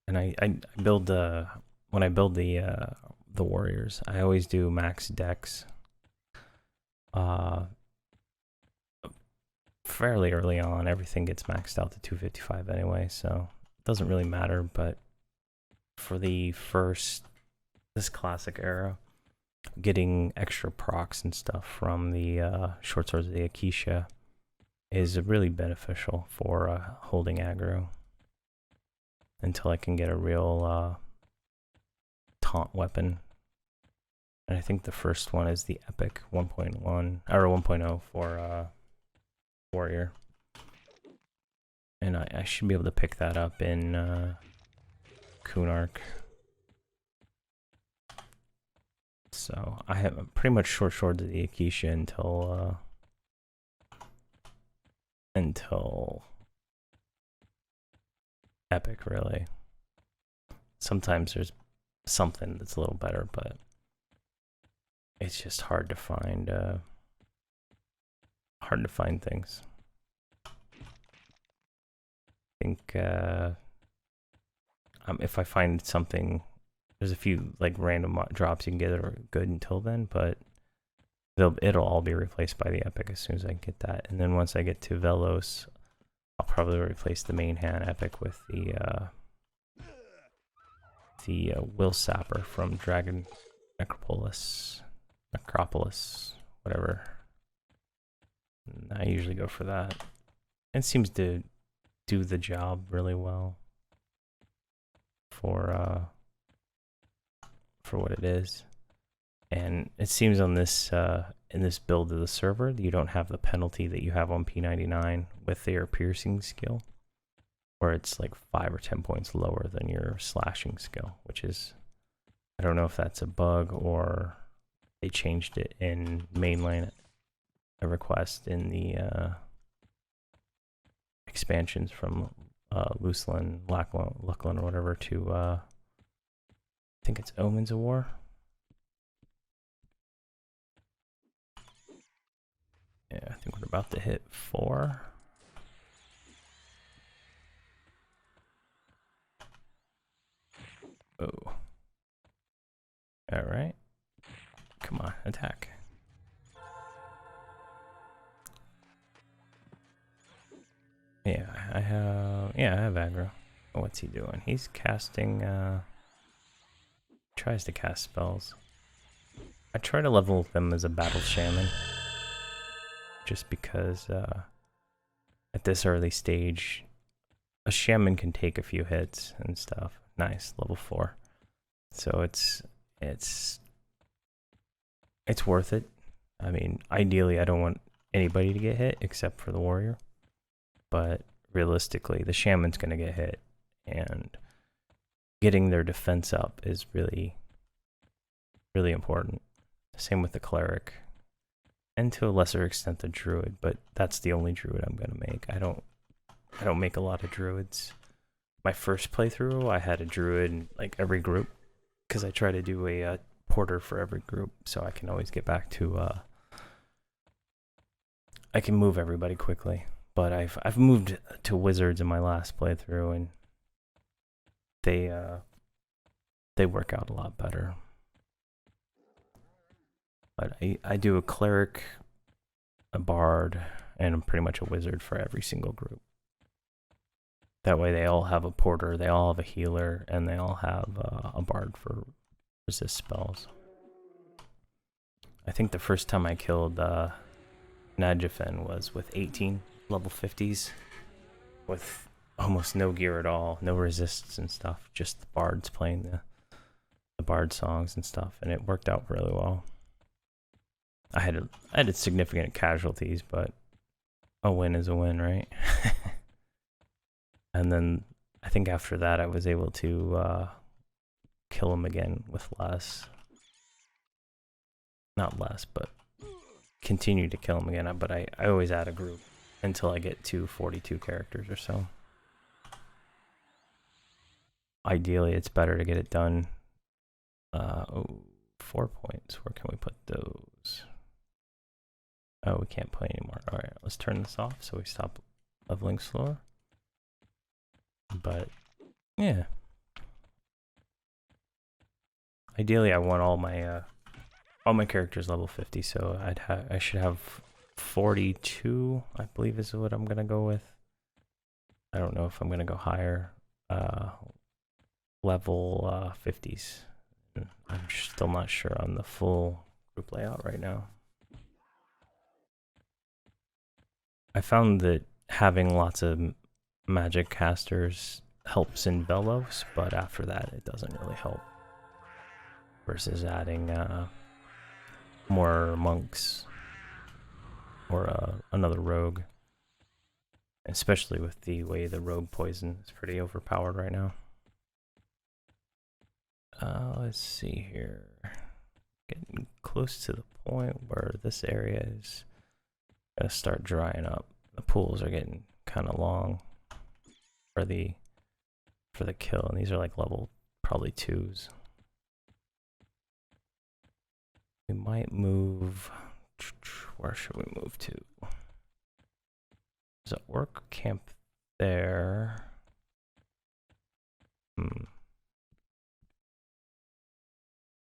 [SPEAKER 1] And I build when I build the warriors, I always do max dex fairly early on. Everything gets maxed out to 255 anyway, so it doesn't really matter. But for this classic era, getting extra procs and stuff from the short swords of the Akisha is really beneficial for holding aggro until I can get a real taunt weapon. And I think the first one is the epic 1.1 or 1.0 for warrior. And I should be able to pick that up in Kunark. So I have pretty much short swords of the Akisha until epic, really. Sometimes there's something that's a little better, but it's just hard to find things. I think if I find something, there's a few like random drops you can get that are good until then, but it'll all be replaced by the epic as soon as I get that. And then once I get to Velos, I'll probably replace the main hand epic with the Will Sapper from Dragon Necropolis, whatever. And I usually go for that. It seems to do the job really well for what it is. And it seems on this in this build of the server, you don't have the penalty that you have on P99 with their piercing skill, where it's like 5 or 10 points lower than your slashing skill, which is, I don't know if that's a bug or they changed it in mainline Everquest in the expansions from Luceland, Luckland, or whatever to I think it's Omens of War. Yeah, I think we're about to hit 4. Oh. Alright. Come on, attack. Yeah, I have aggro. Oh, what's he doing? He's casting tries to cast spells. I try to level them as a battle shaman. Just because at this early stage, a shaman can take a few hits and stuff. Nice, level 4. So it's worth it. I mean, ideally, I don't want anybody to get hit except for the warrior. But realistically, the shaman's going to get hit. And getting their defense up is really, really important. Same with the cleric. And to a lesser extent the druid, but that's the only druid I'm gonna make. I don't make a lot of druids. My first playthrough, I had a druid in like every group because I try to do a porter for every group, so I can always get back to I can move everybody quickly. But I've moved to wizards in my last playthrough, and they work out a lot better. But I do a cleric, a bard, and I'm pretty much a wizard for every single group. That way they all have a porter, they all have a healer, and they all have a bard for resist spells. I think the first time I killed Nadjafen was with 18 level 50s with almost no gear at all, no resists and stuff, just the bards playing the bard songs and stuff, and it worked out really well. I had significant casualties, but a win is a win, right? And then I think after that I was able to kill him again with less. Not less, but continue to kill him again. But I always add a group until I get to 42 characters or so. Ideally, it's better to get it done. 4 points. Where can we put those? Oh, we can't play anymore. All right, let's turn this off so we stop leveling slower. But yeah, ideally, I want all my characters level 50, so I should have 42. I believe is what I'm gonna go with. I don't know if I'm gonna go higher. Level 50s. I'm still not sure on the full group layout right now. I found that having lots of magic casters helps in Belos, but after that it doesn't really help. Versus adding more monks or another rogue. Especially with the way the rogue poison is pretty overpowered right now. Let's see here. Getting close to the point where this area is gonna start drying up. The pools are getting kind of long for the kill, and these are like level probably 2s. We might move. Where should we move to? There's an orc camp there.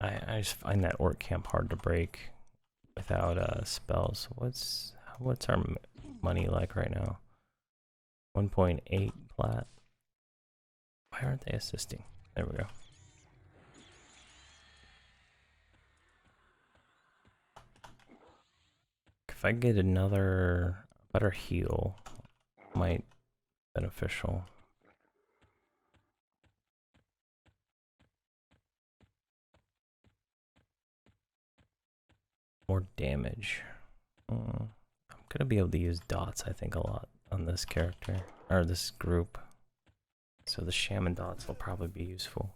[SPEAKER 1] I just find that orc camp hard to break without spells. What's our money like right now? 1.8 plat. Why aren't they assisting? There we go. If I get another better heal, might be beneficial. More damage. I'm gonna be able to use dots, I think, a lot on this character or this group. So the shaman dots will probably be useful.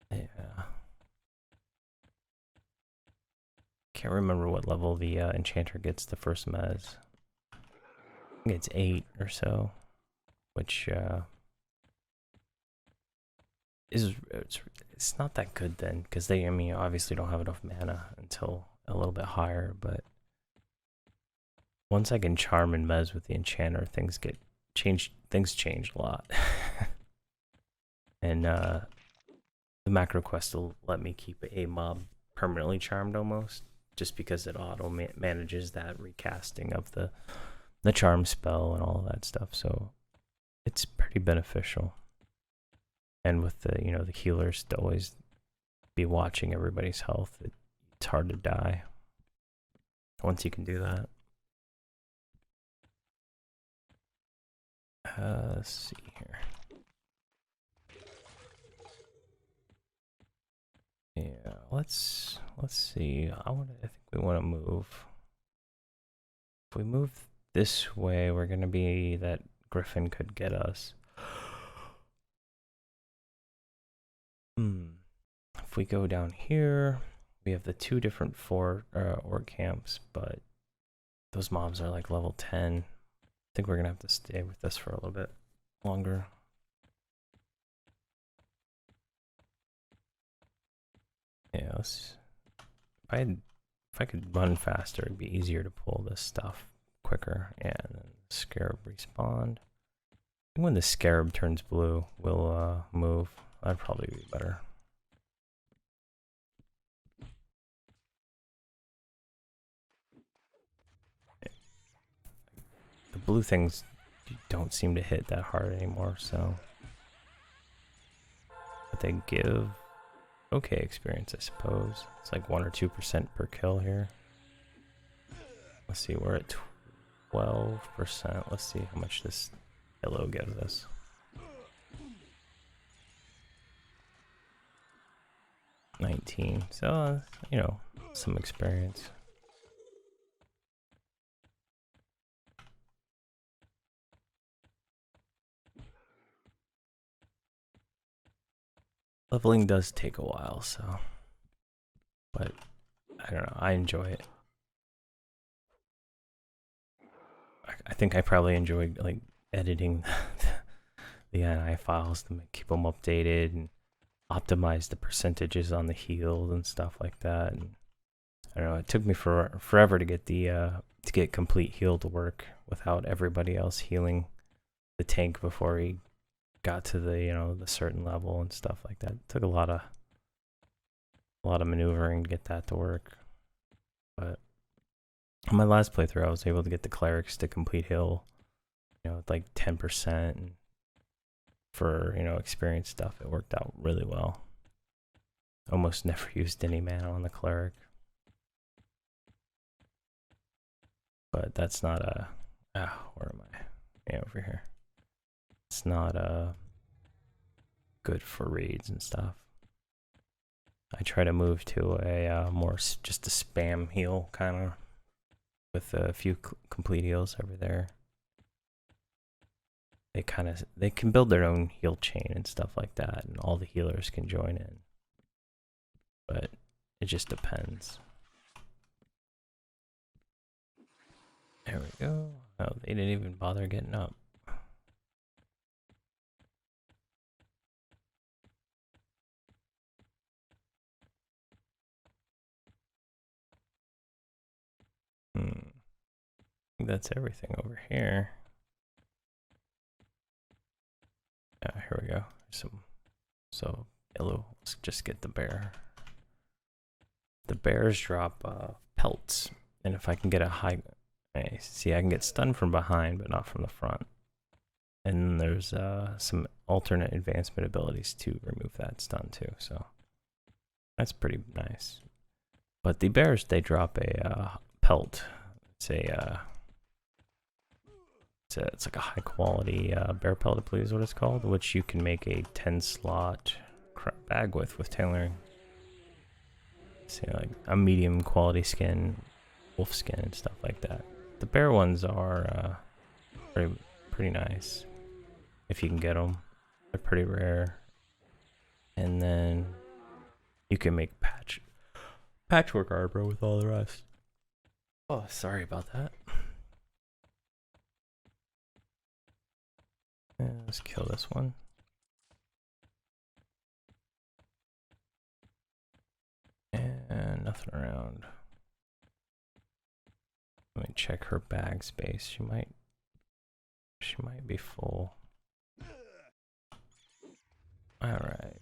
[SPEAKER 1] Yeah. Can't remember what level the enchanter gets the first mez. I think it's 8 or so, which it's not that good then, because they, I mean, obviously don't have enough mana until a little bit higher, but once I can charm and mez with the enchanter, things change a lot. And the macro quest will let me keep a mob permanently charmed almost, just because it auto manages that recasting of the charm spell and all that stuff, so it's pretty beneficial. And with the, you know, the healers to always be watching everybody's health, it's hard to die once you can do that. Let's see here. Yeah, let's see. I think we want to move. If we move this way, we're gonna be that Griffin could get us. If we go down here, we have the 2 different orc camps, but those mobs are like level 10. I think we're gonna have to stay with this for a little bit longer. Yeah, if I could run faster, it'd be easier to pull this stuff quicker. And then scarab respawn. When the scarab turns blue, we'll move. That'd probably be better. the blue things don't seem to hit that hard anymore, so. But they give okay experience, I suppose. It's like 1 or 2% per kill here. Let's see, we're at 12%. Let's see how much this yellow gives us. $19. So, you know, some experience. Leveling does take a while, so. But, I don't know, I enjoy it. I think I probably enjoyed, like, editing the NI files to keep them updated and optimize the percentages on the heals and stuff like that. And I don't know, it took me forever to get the to get complete heal to work without everybody else healing the tank before he got to the, you know, the certain level and stuff like that. It took a lot of maneuvering to get that to work. But on my last playthrough, I was able to get the clerics to complete heal, you know, with like 10%. And for, you know, experience stuff, it worked out really well. Almost never used any mana on the cleric. But that's not a... where am I? Yeah, over here. It's not good for raids and stuff. I try to move to a more just a spam heal kind of, with a few complete heals over there. They can build their own heal chain and stuff like that, and all the healers can join in. But it just depends. There we go. Oh, they didn't even bother getting up. I think that's everything over here. Yeah, here we go. So yellow. Let's just get the bear. The bears drop pelts, and if I can get a high, see, I can get stunned from behind, but not from the front. And there's some alternate advancement abilities to remove that stun too. So that's pretty nice. But the bears, they drop a pelt. It's like a high quality bear pelt, I believe is what it's called, which you can make a 10-slot bag with tailoring. So like a medium quality skin, wolf skin, and stuff like that. The bear ones are pretty nice if you can get them. They're pretty rare. And then you can make patchwork armor with all the rest. Oh, sorry about that. Let's kill this one. And nothing around. Let me check her bag space. She might be full. Alright.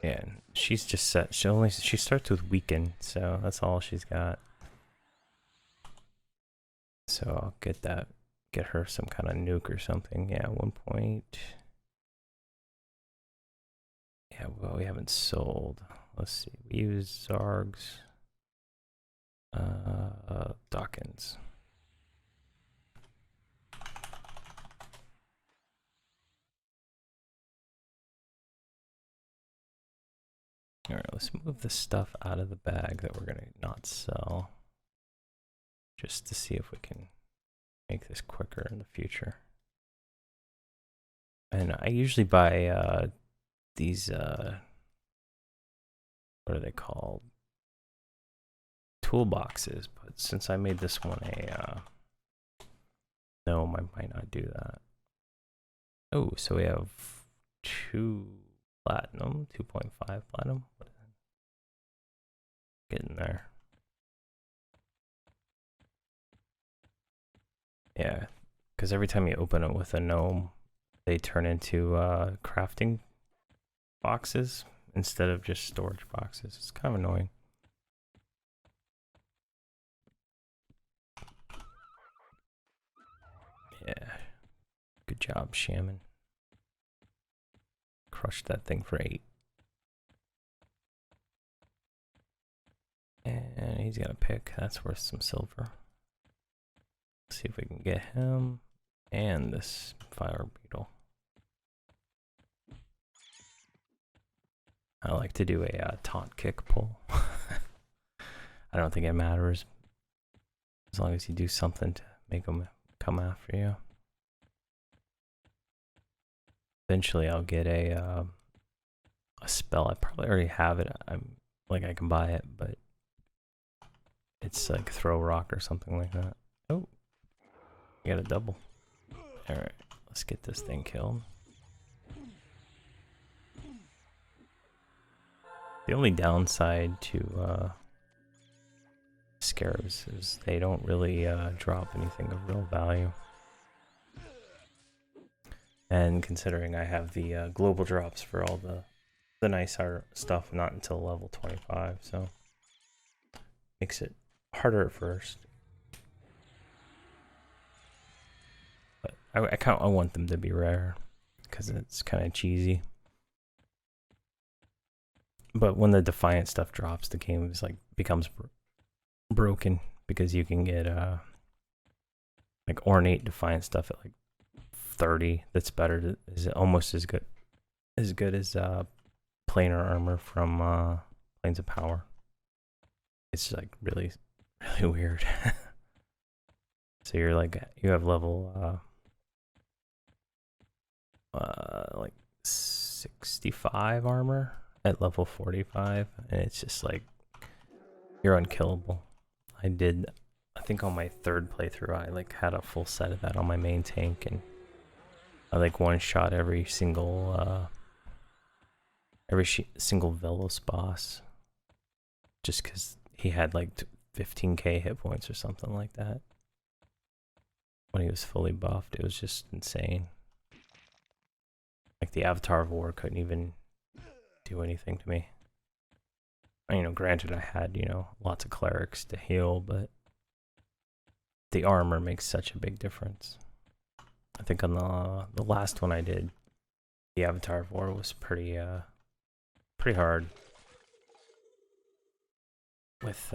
[SPEAKER 1] Yeah, she's just set. She starts with weaken, so that's all she's got. So I'll get her some kind of nuke or something. Yeah, 1 point. Yeah, well, we haven't sold. Let's see. We use Zargs. Dawkins. All right, let's move the stuff out of the bag that we're gonna not sell, just to see if we can make this quicker in the future. And I usually buy these what are they called? Toolboxes, but since I made this one a gnome, I might not do that. Oh, so we have 2 platinum, 2.5 platinum. Getting there. Yeah, because every time you open it with a gnome, they turn into crafting boxes instead of just storage boxes. It's kind of annoying. Yeah, Good job, Shaman. Crushed that thing for 8. And he's got a pick. That's worth some silver. Let's see if we can get him and this fire beetle. I like to do a taunt kick pull. I don't think it matters as long as you do something to make them come after you. Eventually, I'll get a spell. I probably already have it. I can buy it, but it's like throw rock or something like that. Oh, you got a double. All right, let's get this thing killed. The only downside to scarabs is they don't really drop anything of real value. And considering I have the global drops for all the nice art stuff, not until level 25, so makes it harder at first. But I want them to be rare because it's kind of cheesy. But when the Defiant stuff drops, the game is like becomes broken because you can get like ornate Defiant stuff at like 30. That's better. Is almost as good as planar armor from Planes of Power. It's like really weird. So you're like you have level like 65 armor at level 45, and it's just like you're unkillable. I think on my 3rd playthrough I like had a full set of that on my main tank, and I like one shot every single Velos boss just because he had like 15k hit points or something like that when he was fully buffed. It was just insane. Like the Avatar of War couldn't even do anything to me. You know, granted I had, you know, lots of clerics to heal, but the armor makes such a big difference. I think on the last one I did, the Avatar of War was pretty hard with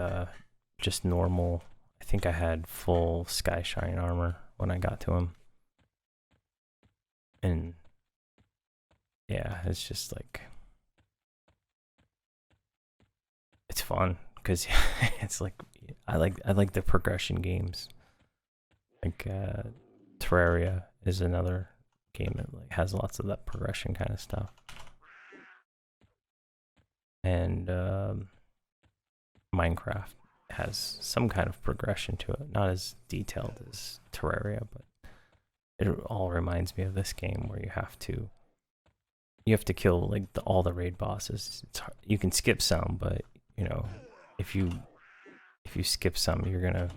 [SPEAKER 1] just normal. I think I had full Skyshine armor when I got to him, and yeah, it's just like it's fun because it's like I like the progression games. Like Terraria is another game that like has lots of that progression kind of stuff. And Minecraft has some kind of progression to it, not as detailed as Terraria, but it all reminds me of this game where you have to kill like all the raid bosses. It's hard. You can skip some, but you know, if you skip some, you're gonna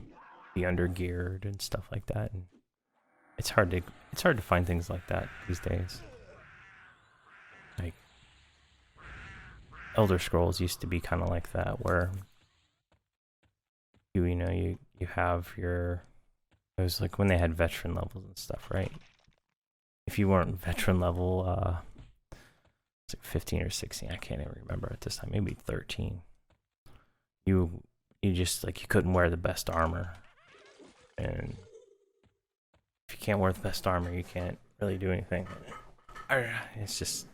[SPEAKER 1] be under geared and stuff like that, and it's hard to find things like that these days. Like Elder Scrolls used to be kind of like that, where you have your, it was like when they had veteran levels and stuff, right? If you weren't veteran level, it's like 15 or 16, I can't even remember at this time, maybe 13. You just like you couldn't wear the best armor, and if you can't wear the best armor, you can't really do anything. It's just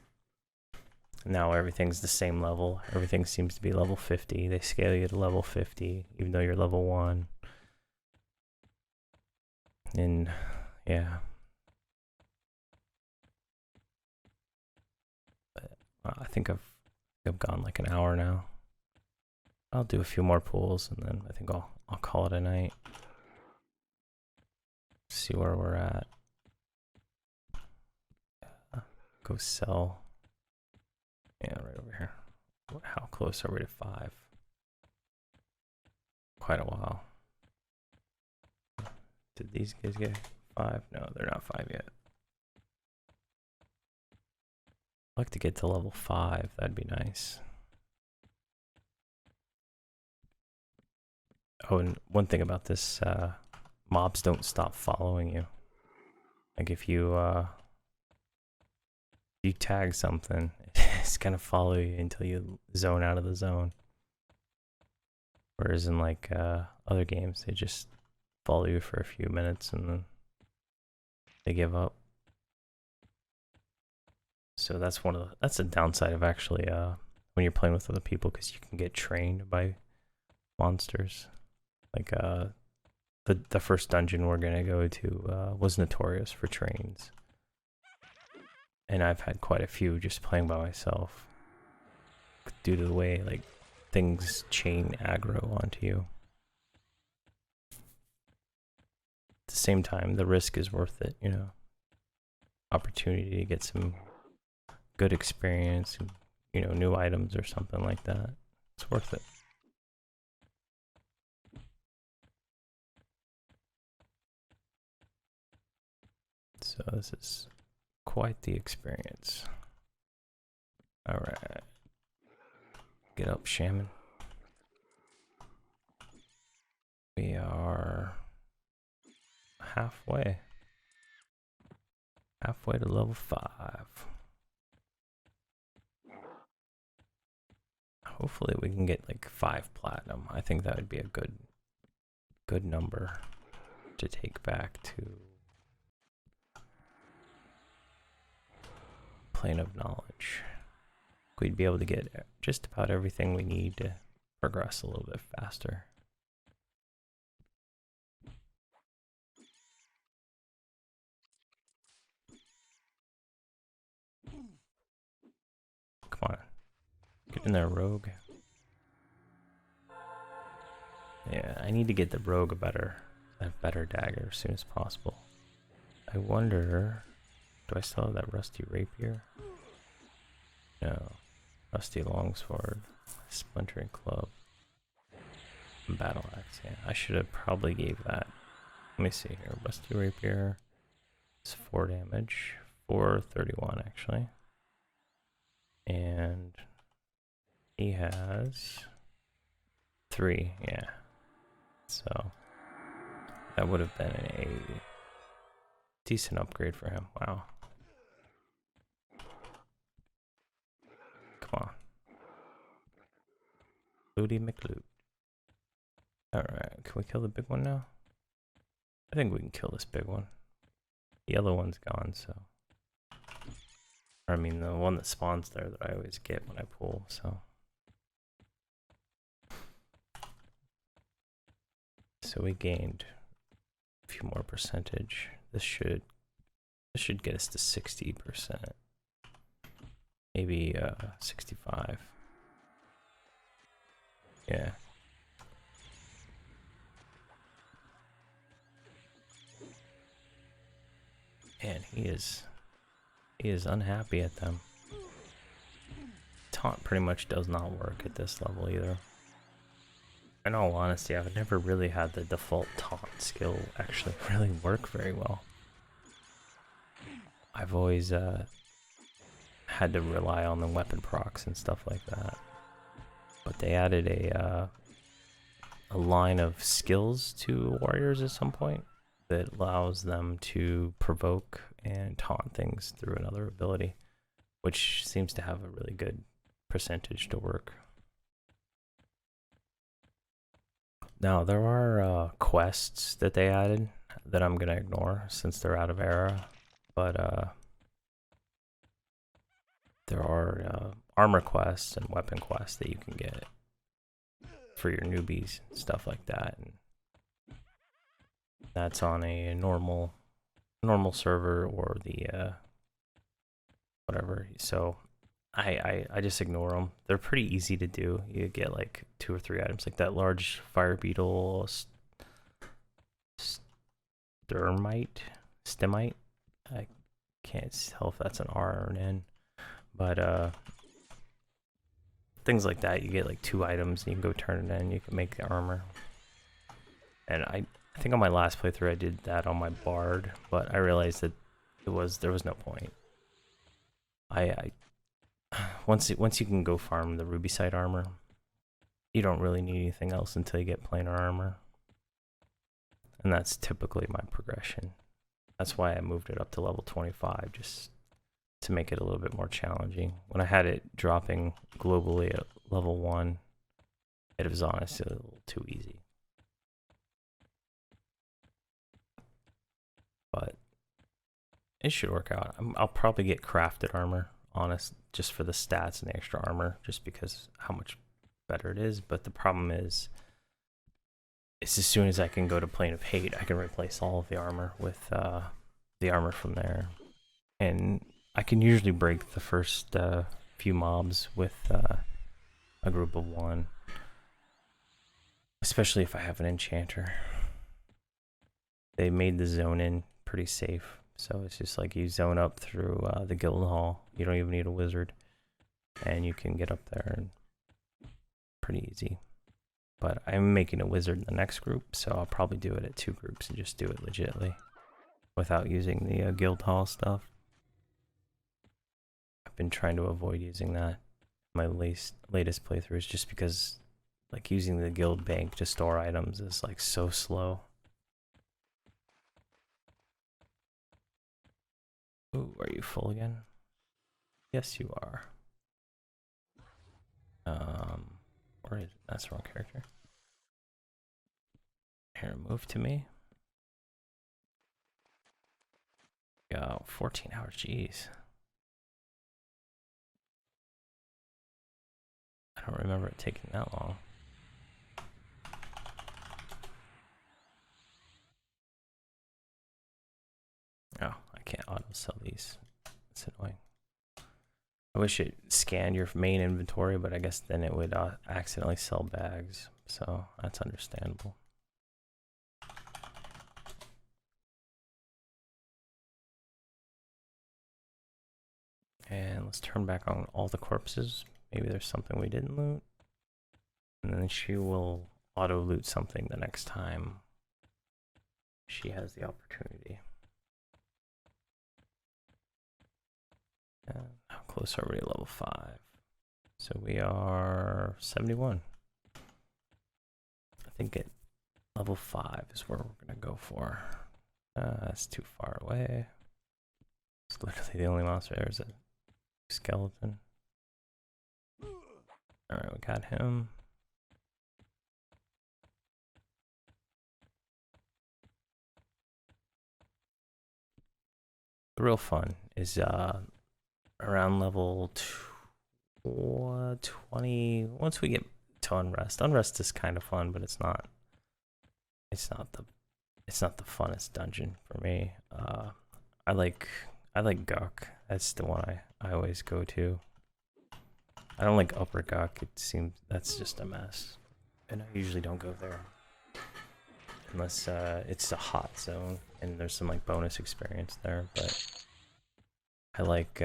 [SPEAKER 1] now everything's the same level. Everything seems to be level 50. They scale you to level 50, even though you're level 1. And yeah, but I think I've gone like an hour now. I'll do a few more pulls, and then I think I'll call it a night. See where we're at. Go sell. Yeah, right over here. How close are we to 5? Quite a while. Did these guys get 5? No, they're not 5 yet. I'd like to get to level 5. That'd be nice. Oh, and one thing about this, mobs don't stop following you. Like if you tag something, it's gonna follow you until you zone out of the zone. Whereas in like other games, they just follow you for a few minutes and then they give up. So that's that's a downside of actually when you're playing with other people, because you can get trained by monsters. Like the first dungeon we're gonna go to was notorious for trains, and I've had quite a few just playing by myself due to the way like things chain aggro onto you. At the same time, the risk is worth it, you know. Opportunity to get some good experience, and, you know, new items or something like that. It's worth it. So this is quite the experience. All right, get up, Shaman. We are halfway to level 5. Hopefully we can get like 5 platinum. I think that would be a good number to take back to Plane of Knowledge. We'd be able to get just about everything we need to progress a little bit faster. Come on. Get in there, Rogue. Yeah, I need to get the Rogue a better dagger as soon as possible. I wonder, do I still have that rusty rapier? No. Rusty longsword, splintering club, and battle axe. Yeah, I should have probably gave that. Let me see here. Rusty rapier is 4 damage, 431 actually. And he has 3, yeah. So that would have been a decent upgrade for him. Wow. Come on. Looty McLoot. Alright, can we kill the big one now? I think we can kill this big one. The other one's gone, so. I mean, the one that spawns there that I always get when I pull, so. So we gained a few more percentage. This should get us to 60%. Maybe 65. Yeah. And he is unhappy at them. Taunt pretty much does not work at this level either. In all honesty, I've never really had the default taunt skill actually really work very well. I've always had to rely on the weapon procs and stuff like that. But they added a line of skills to warriors at some point that allows them to provoke and taunt things through another ability, which seems to have a really good percentage to work. Now, there are quests that they added that I'm going to ignore since they're out of era, but there are armor quests and weapon quests that you can get for your newbies and stuff like that. And that's on a normal server or the whatever. So I just ignore them. They're pretty easy to do. You get like 2 or 3 items, like that large fire beetle stemite. I can't tell if that's an R or an N, but things like that. You get like 2 items and you can go turn it in. You can make the armor. And I think on my last playthrough I did that on my bard, but I realized that there was no point. Once you can go farm the ruby side armor, you don't really need anything else until you get planar armor, and that's typically my progression. That's why I moved it up to level 25, just to make it a little bit more challenging. When I had it dropping globally at level 1, it was honestly a little too easy. But it should work out. I'll probably get crafted armor, honest, just for the stats and the extra armor, just because how much better it is. But the problem is as soon as I can go to Plane of Hate, I can replace all of the armor with the armor from there. And I can usually break the first few mobs with a group of 1. Especially if I have an enchanter. They made the zone in pretty safe. So it's just like you zone up through the guild hall. You don't even need a wizard. And you can get up there and pretty easy. But I'm making a wizard in the next group, so I'll probably do it at 2 groups and just do it legitly without using the guild hall stuff. I've been trying to avoid using that in my latest playthroughs just because like using the guild bank to store items is like so slow. Ooh, are you full again? Yes, you are. Where is it? That's the wrong character. Here, move to me. Yo, 14 hours, jeez. I don't remember it taking that long. Oh, I can't auto sell these. That's annoying. I wish it scanned your main inventory, but I guess then it would accidentally sell bags. So that's understandable. And let's turn back on all the corpses. Maybe there's something we didn't loot. And then she will auto loot something the next time she has the opportunity. And how close are we to level 5? So we are 71. I think at level 5 is where we're going to go for. That's too far away. It's literally the only monster. There's a skeleton. Alright, we got him. The real fun is around level 20. Once we get to Unrest. Unrest is kind of fun, but it's not the funnest dungeon for me. I like Guk. That's the one I always go to. I don't like Upper Guk. It seems that's just a mess, and I usually don't go there unless it's a hot zone and there's some like bonus experience there. But I like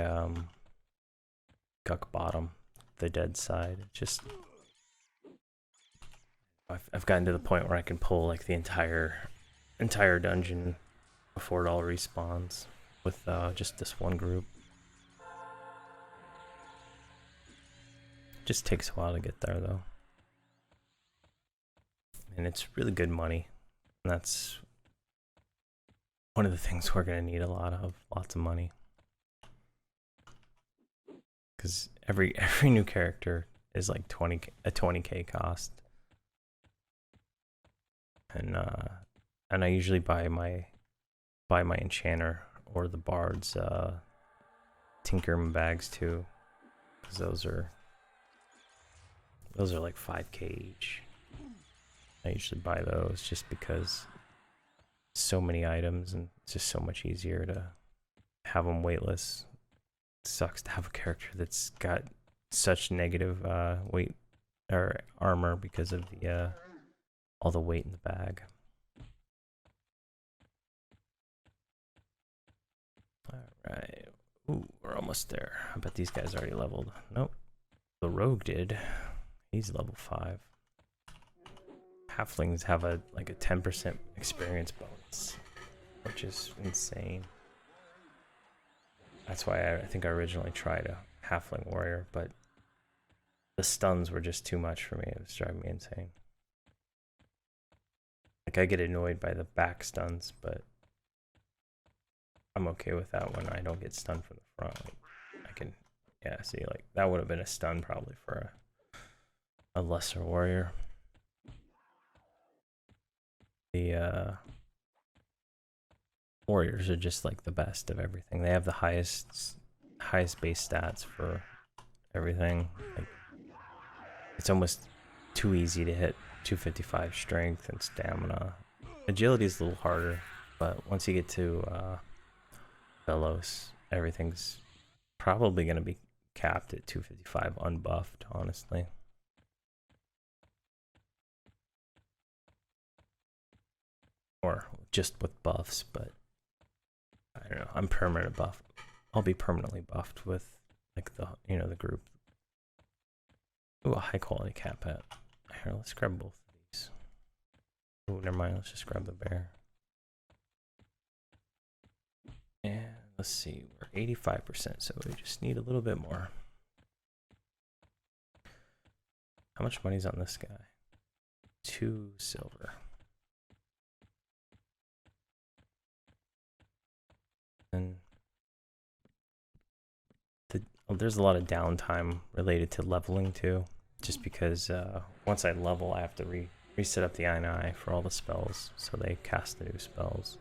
[SPEAKER 1] Guk Bottom, the dead side. Just I've gotten to the point where I can pull like the entire dungeon before it all respawns with just this one group. Just takes a while to get there though, and it's really good money. And that's one of the things we're gonna need lots of money, because every new character is like a 20k cost, and I usually buy my enchanter or the bard's tinkerman bags too, because those are like 5k each. I usually buy those just because so many items and it's just so much easier to have them weightless. It sucks to have a character that's got such negative weight or armor because of the all the weight in the bag. Alright. Ooh, we're almost there. I bet these guys already leveled. Nope. The rogue did. He's level 5. Halflings have a 10% experience bonus, which is insane. That's why I think I originally tried a halfling warrior, but the stuns were just too much for me. It was driving me insane. Like, I get annoyed by the back stuns, but I'm okay with that when I don't get stunned from the front. Like, I can, yeah, see, like that would have been a stun probably for a lesser warrior. The warriors are just like the best of everything. They have the highest base stats for everything. Like, it's almost too easy to hit 255 strength and stamina. Agility is a little harder, but once you get to Velos, everything's probably going to be capped at 255 unbuffed, honestly. Or just with buffs, but I don't know. I'm permanent buff. I'll be permanently buffed with like the the group. Ooh, a high quality cat pet. Here, let's grab both of these. Oh, never mind. Let's just grab the bear. And let's see, we're 85%, so we just need a little bit more. How much money's on this guy? 2 silver. And there's a lot of downtime related to leveling too, just because once I level, I have to reset up the I for all the spells, so they cast the new spells.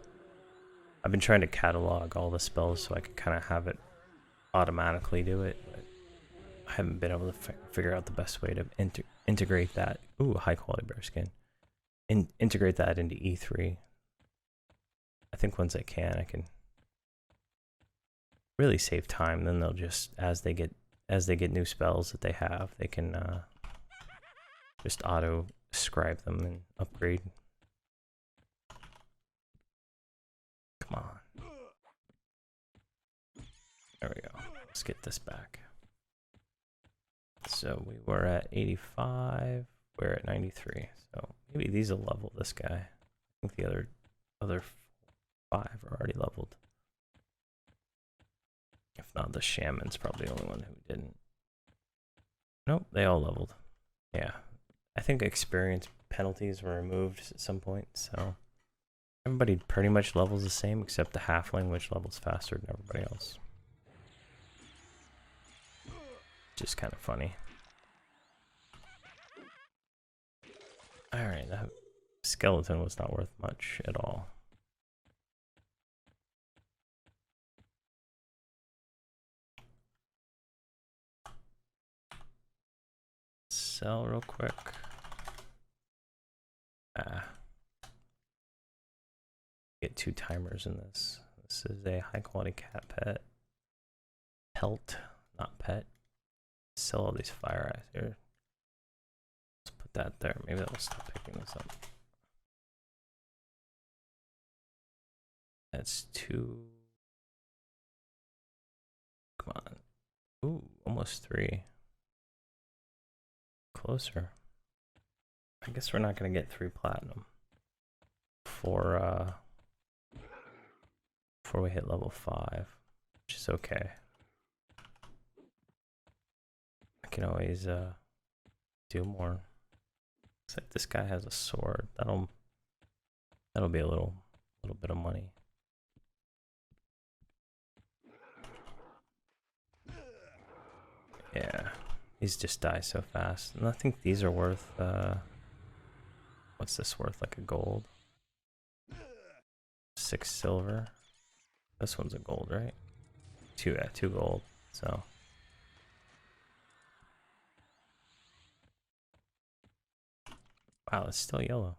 [SPEAKER 1] I've been trying to catalog all the spells so I could kind of have it automatically do it, but I haven't been able to figure out the best way to integrate that. Ooh, high quality bear skin. Integrate that into E3. I think once I can really save time. Then they'll just, as they get new spells that they have, they can just auto scribe them and upgrade. Come on. There we go. Let's get this back. So we were at 85. We're at 93. So maybe these will level this guy. I think the other 5 are already leveled. If not, the shaman's probably the only one who didn't. Nope, they all leveled. Yeah. I think experience penalties were removed at some point, so everybody pretty much levels the same except the halfling, which levels faster than everybody else. Just kind of funny. Alright, that skeleton was not worth much at all. Sell real quick. Get 2 timers in this. This is a high quality cat pet. Pelt, not pet. Sell all these fire eyes here. Let's put that there. Maybe that will stop picking this up. That's 2. Come on. Ooh, almost 3. Closer. I guess we're not going to get 3 platinum before we hit level 5, which is okay. I can always do more. Looks like this guy has a sword. That'll be a little bit of money. Yeah, these just die so fast. And I think these are worth what's this worth? Like a gold? 6 silver. This one's a gold, right? 2 gold. So wow, it's still yellow.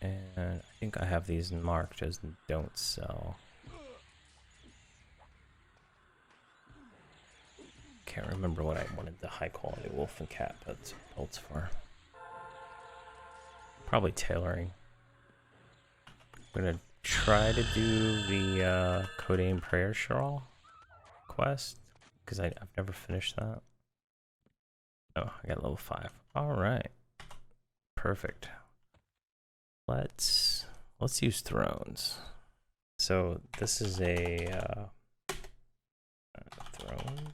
[SPEAKER 1] And I think I have these marked as don't sell. Can't remember what I wanted the high quality wolf and cat pelts for. Probably tailoring. I'm gonna try to do the Codeine Prayer Shawl quest because I've never finished that. Oh, I got level 5. All right, perfect. Let's use thrones. So this is a thrones.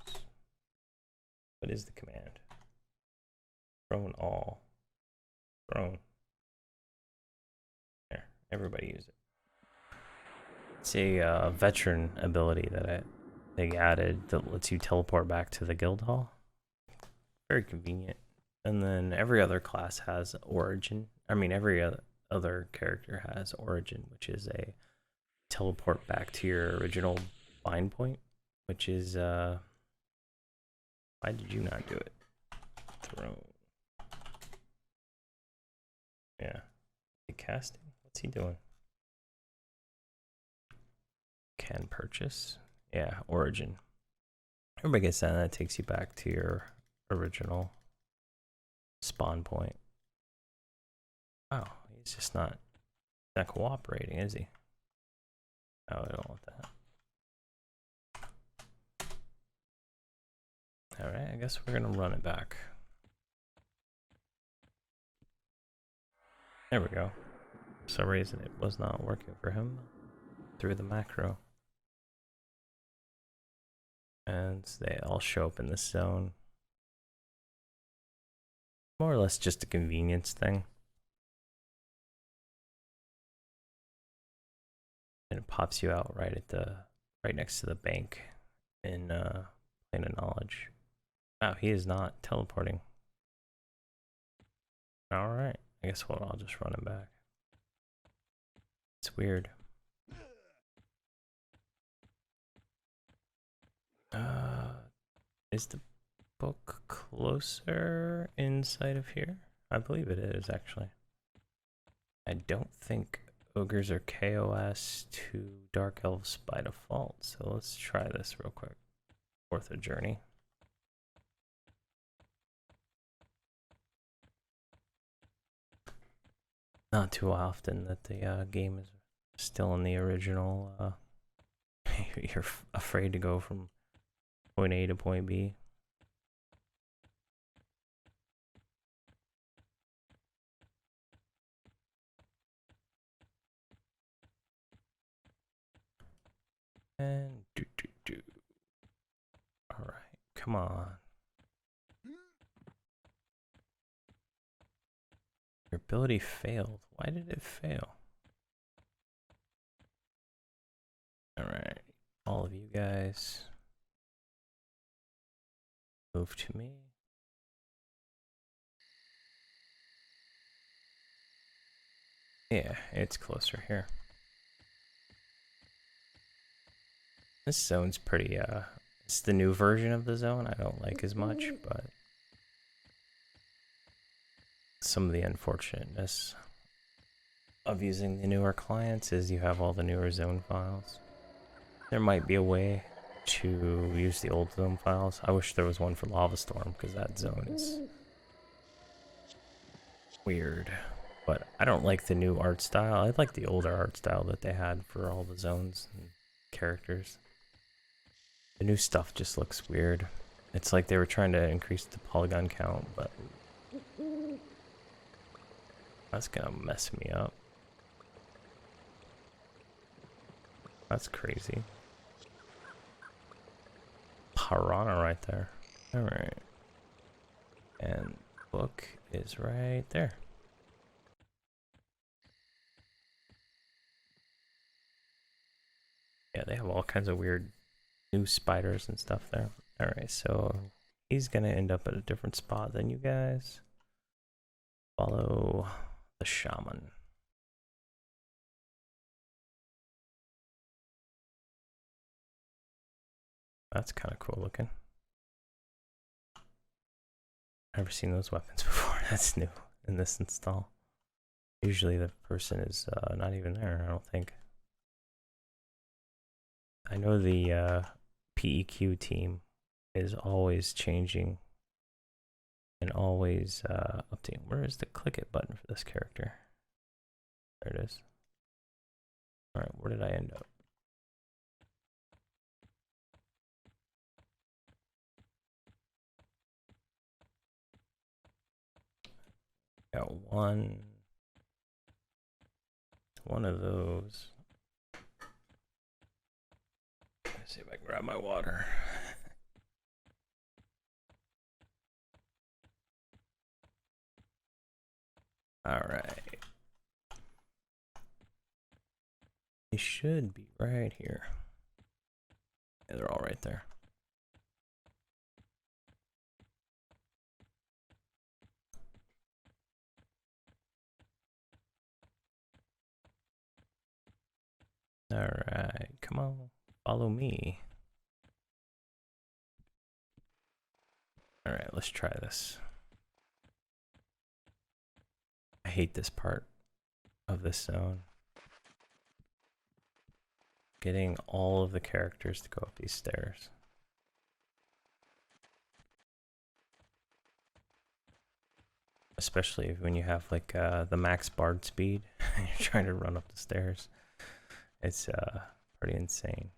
[SPEAKER 1] What is the command? Drone all. Drone. There, everybody use it. It's a veteran ability that they added that lets you teleport back to the guild hall. Very convenient. And then every other class has origin. I mean, every other character has origin, which is a teleport back to your original bind point, which is why did you not do it? Throne. Yeah. Casting? What's he doing? Can purchase. Yeah, origin. Everybody gets that, and that takes you back to your original spawn point. Oh, he's just not cooperating, is he? Oh, I don't want that. Alright, I guess we're gonna run it back. There we go. For some reason it was not working for him through the macro. And they all show up in this zone. More or less just a convenience thing. And it pops you out right next to the bank in Plane of Knowledge. Wow, he is not teleporting. Alright, I guess what, I'll just run him back. It's weird. Is the book closer inside of here? I believe it is, actually. I don't think ogres are KOS to dark elves by default, so let's try this real quick. Worth a journey. Not too often that the game is still in the original. You're afraid to go from point A to point B. And do. All right, come on. Your ability failed. Why did it fail? All right, all of you guys, move to me. Yeah, it's closer here. This zone's pretty, it's the new version of the zone I don't like as much, but some of the unfortunateness of using the newer clients is you have all the newer zone files. There might be a way to use the old zone files. I wish there was one for Lava Storm, because that zone is weird. But I don't like the new art style. I like the older art style that they had for all the zones and characters. The new stuff just looks weird. It's like they were trying to increase the polygon count, but that's gonna mess me up. That's crazy. Piranha right there. Alright. And book is right there. Yeah, they have all kinds of weird new spiders and stuff there. Alright, so he's gonna end up at a different spot than you guys. Follow the shaman. That's kind of cool looking. Never seen those weapons before. That's new in this install. Usually the person is not even there, I don't think. I know the PEQ team is always changing and always updating. Where is the click it button for this character? There it is. Alright, where did I end up? Got one of those. Let's see if I can grab my water. All right. They should be right here. Yeah, they're all right there. All right, come on, follow me. All right, let's try this. I hate this part of this zone. Getting all of the characters to go up these stairs. Especially when you have like the max bard speed and you're trying to run up the stairs. It's pretty insane.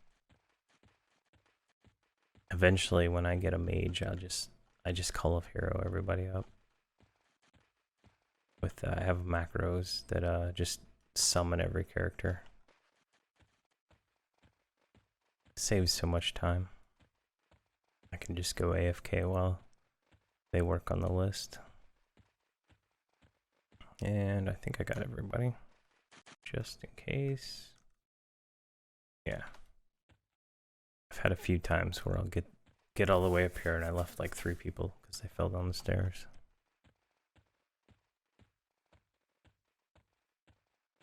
[SPEAKER 1] Eventually when I get a mage, I just Call of Hero everybody up. With I have macros that just summon every character. Saves so much time. I can just go AFK while they work on the list. And I think I got everybody. Just in case. Yeah. I've had a few times where I'll get all the way up here and I left like 3 people because they fell down the stairs.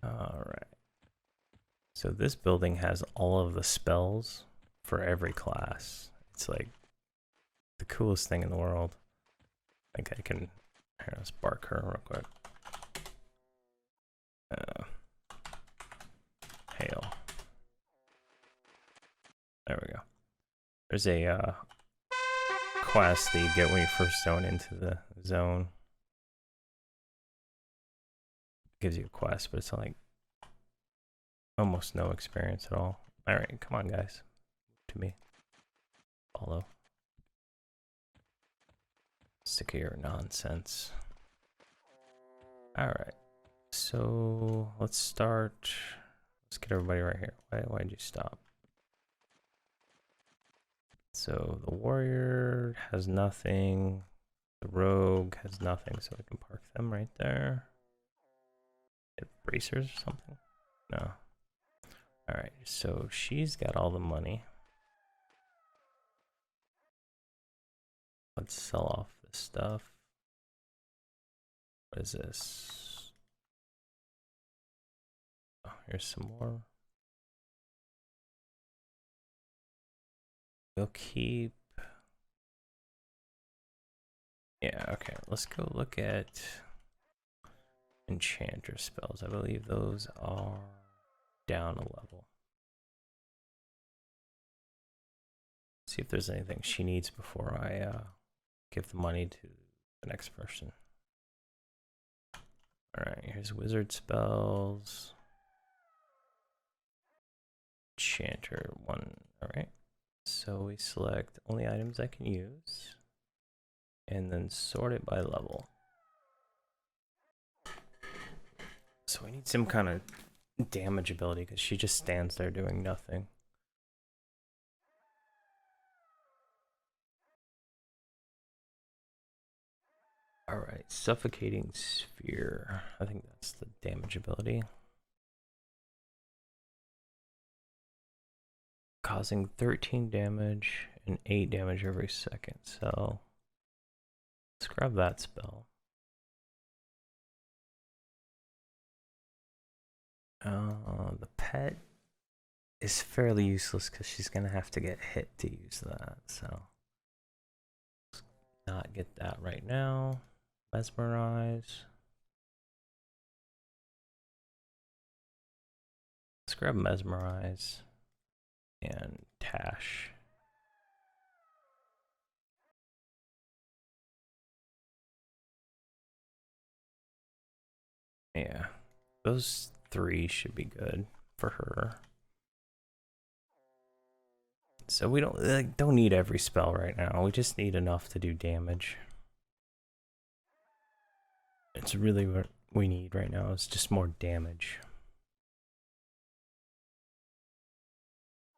[SPEAKER 1] Alright. So this building has all of the spells for every class. It's like the coolest thing in the world. I think I can... Here, let's bark her real quick. Hail. There we go. There's a quest that you get when you first zone into the zone. Gives you a quest, but it's like almost no experience at all. Alright, come on guys. To me. Follow. Sick of your nonsense. Alright. So let's start. Let's get everybody right here. Why'd you stop? So the warrior has nothing. The rogue has nothing, so we can park them right there. Get bracers or something? No. Alright, so she's got all the money. Let's sell off this stuff. What is this? Oh, here's some more. We'll keep... Yeah, okay, let's go look at enchanter spells. I believe those are down a level. See if there's anything she needs before I give the money to the next person. Alright, here's wizard spells. Enchanter 1. Alright. So we select only items I can use. And then sort it by level. So we need some kind of damage ability because she just stands there doing nothing. Alright, suffocating sphere. I think that's the damage ability. Causing 13 damage and 8 damage every second. So let's grab that spell. The pet is fairly useless because she's gonna have to get hit to use that. So let's not get that right now. Mesmerize. Let's grab Mesmerize and Tash. Yeah, those 3 should be good for her. So we don't need every spell right now. We just need enough to do damage. It's really what we need right now. It's just more damage.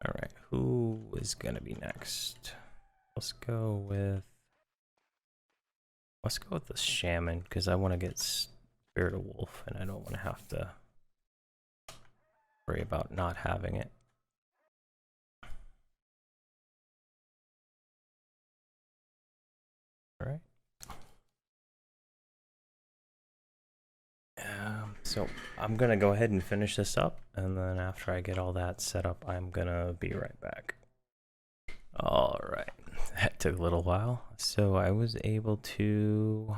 [SPEAKER 1] All right, who is gonna be next? Let's go with the shaman because I want to get Spirit of Wolf, and I don't want to have to worry about not having it. All right. So I'm gonna go ahead and finish this up, and then after I get all that set up, I'm gonna be right back. All right, that took a little while. So I was able to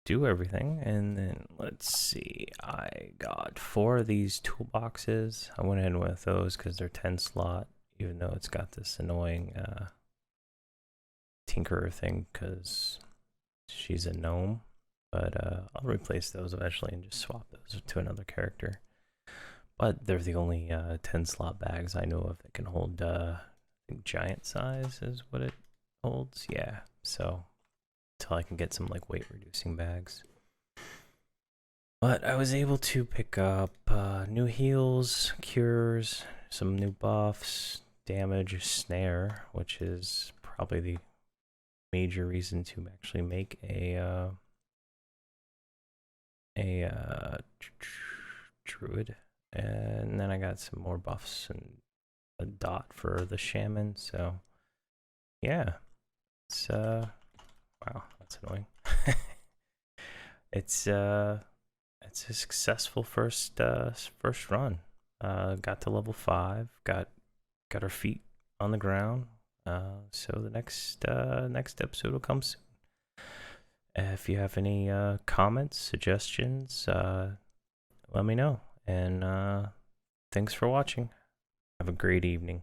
[SPEAKER 1] do everything, and then let's see, I got 4 of these toolboxes. I went in with those because they're 10 slot, even though it's got this annoying tinkerer thing because she's a gnome. But I'll replace those eventually and just swap those to another character. But they're the only 10 slot bags I know of that can hold, I think giant size is what it holds. Yeah, so until I can get some like weight reducing bags. But I was able to pick up new heals, cures, some new buffs, damage, snare, which is probably the major reason to actually make a druid. And then I got some more buffs and a dot for the shaman. So yeah, it's wow, that's annoying. It's a successful first run. Got to level 5, got our feet on the ground. So the next episode will come soon. If you have any comments, suggestions, let me know. And thanks for watching. Have a great evening.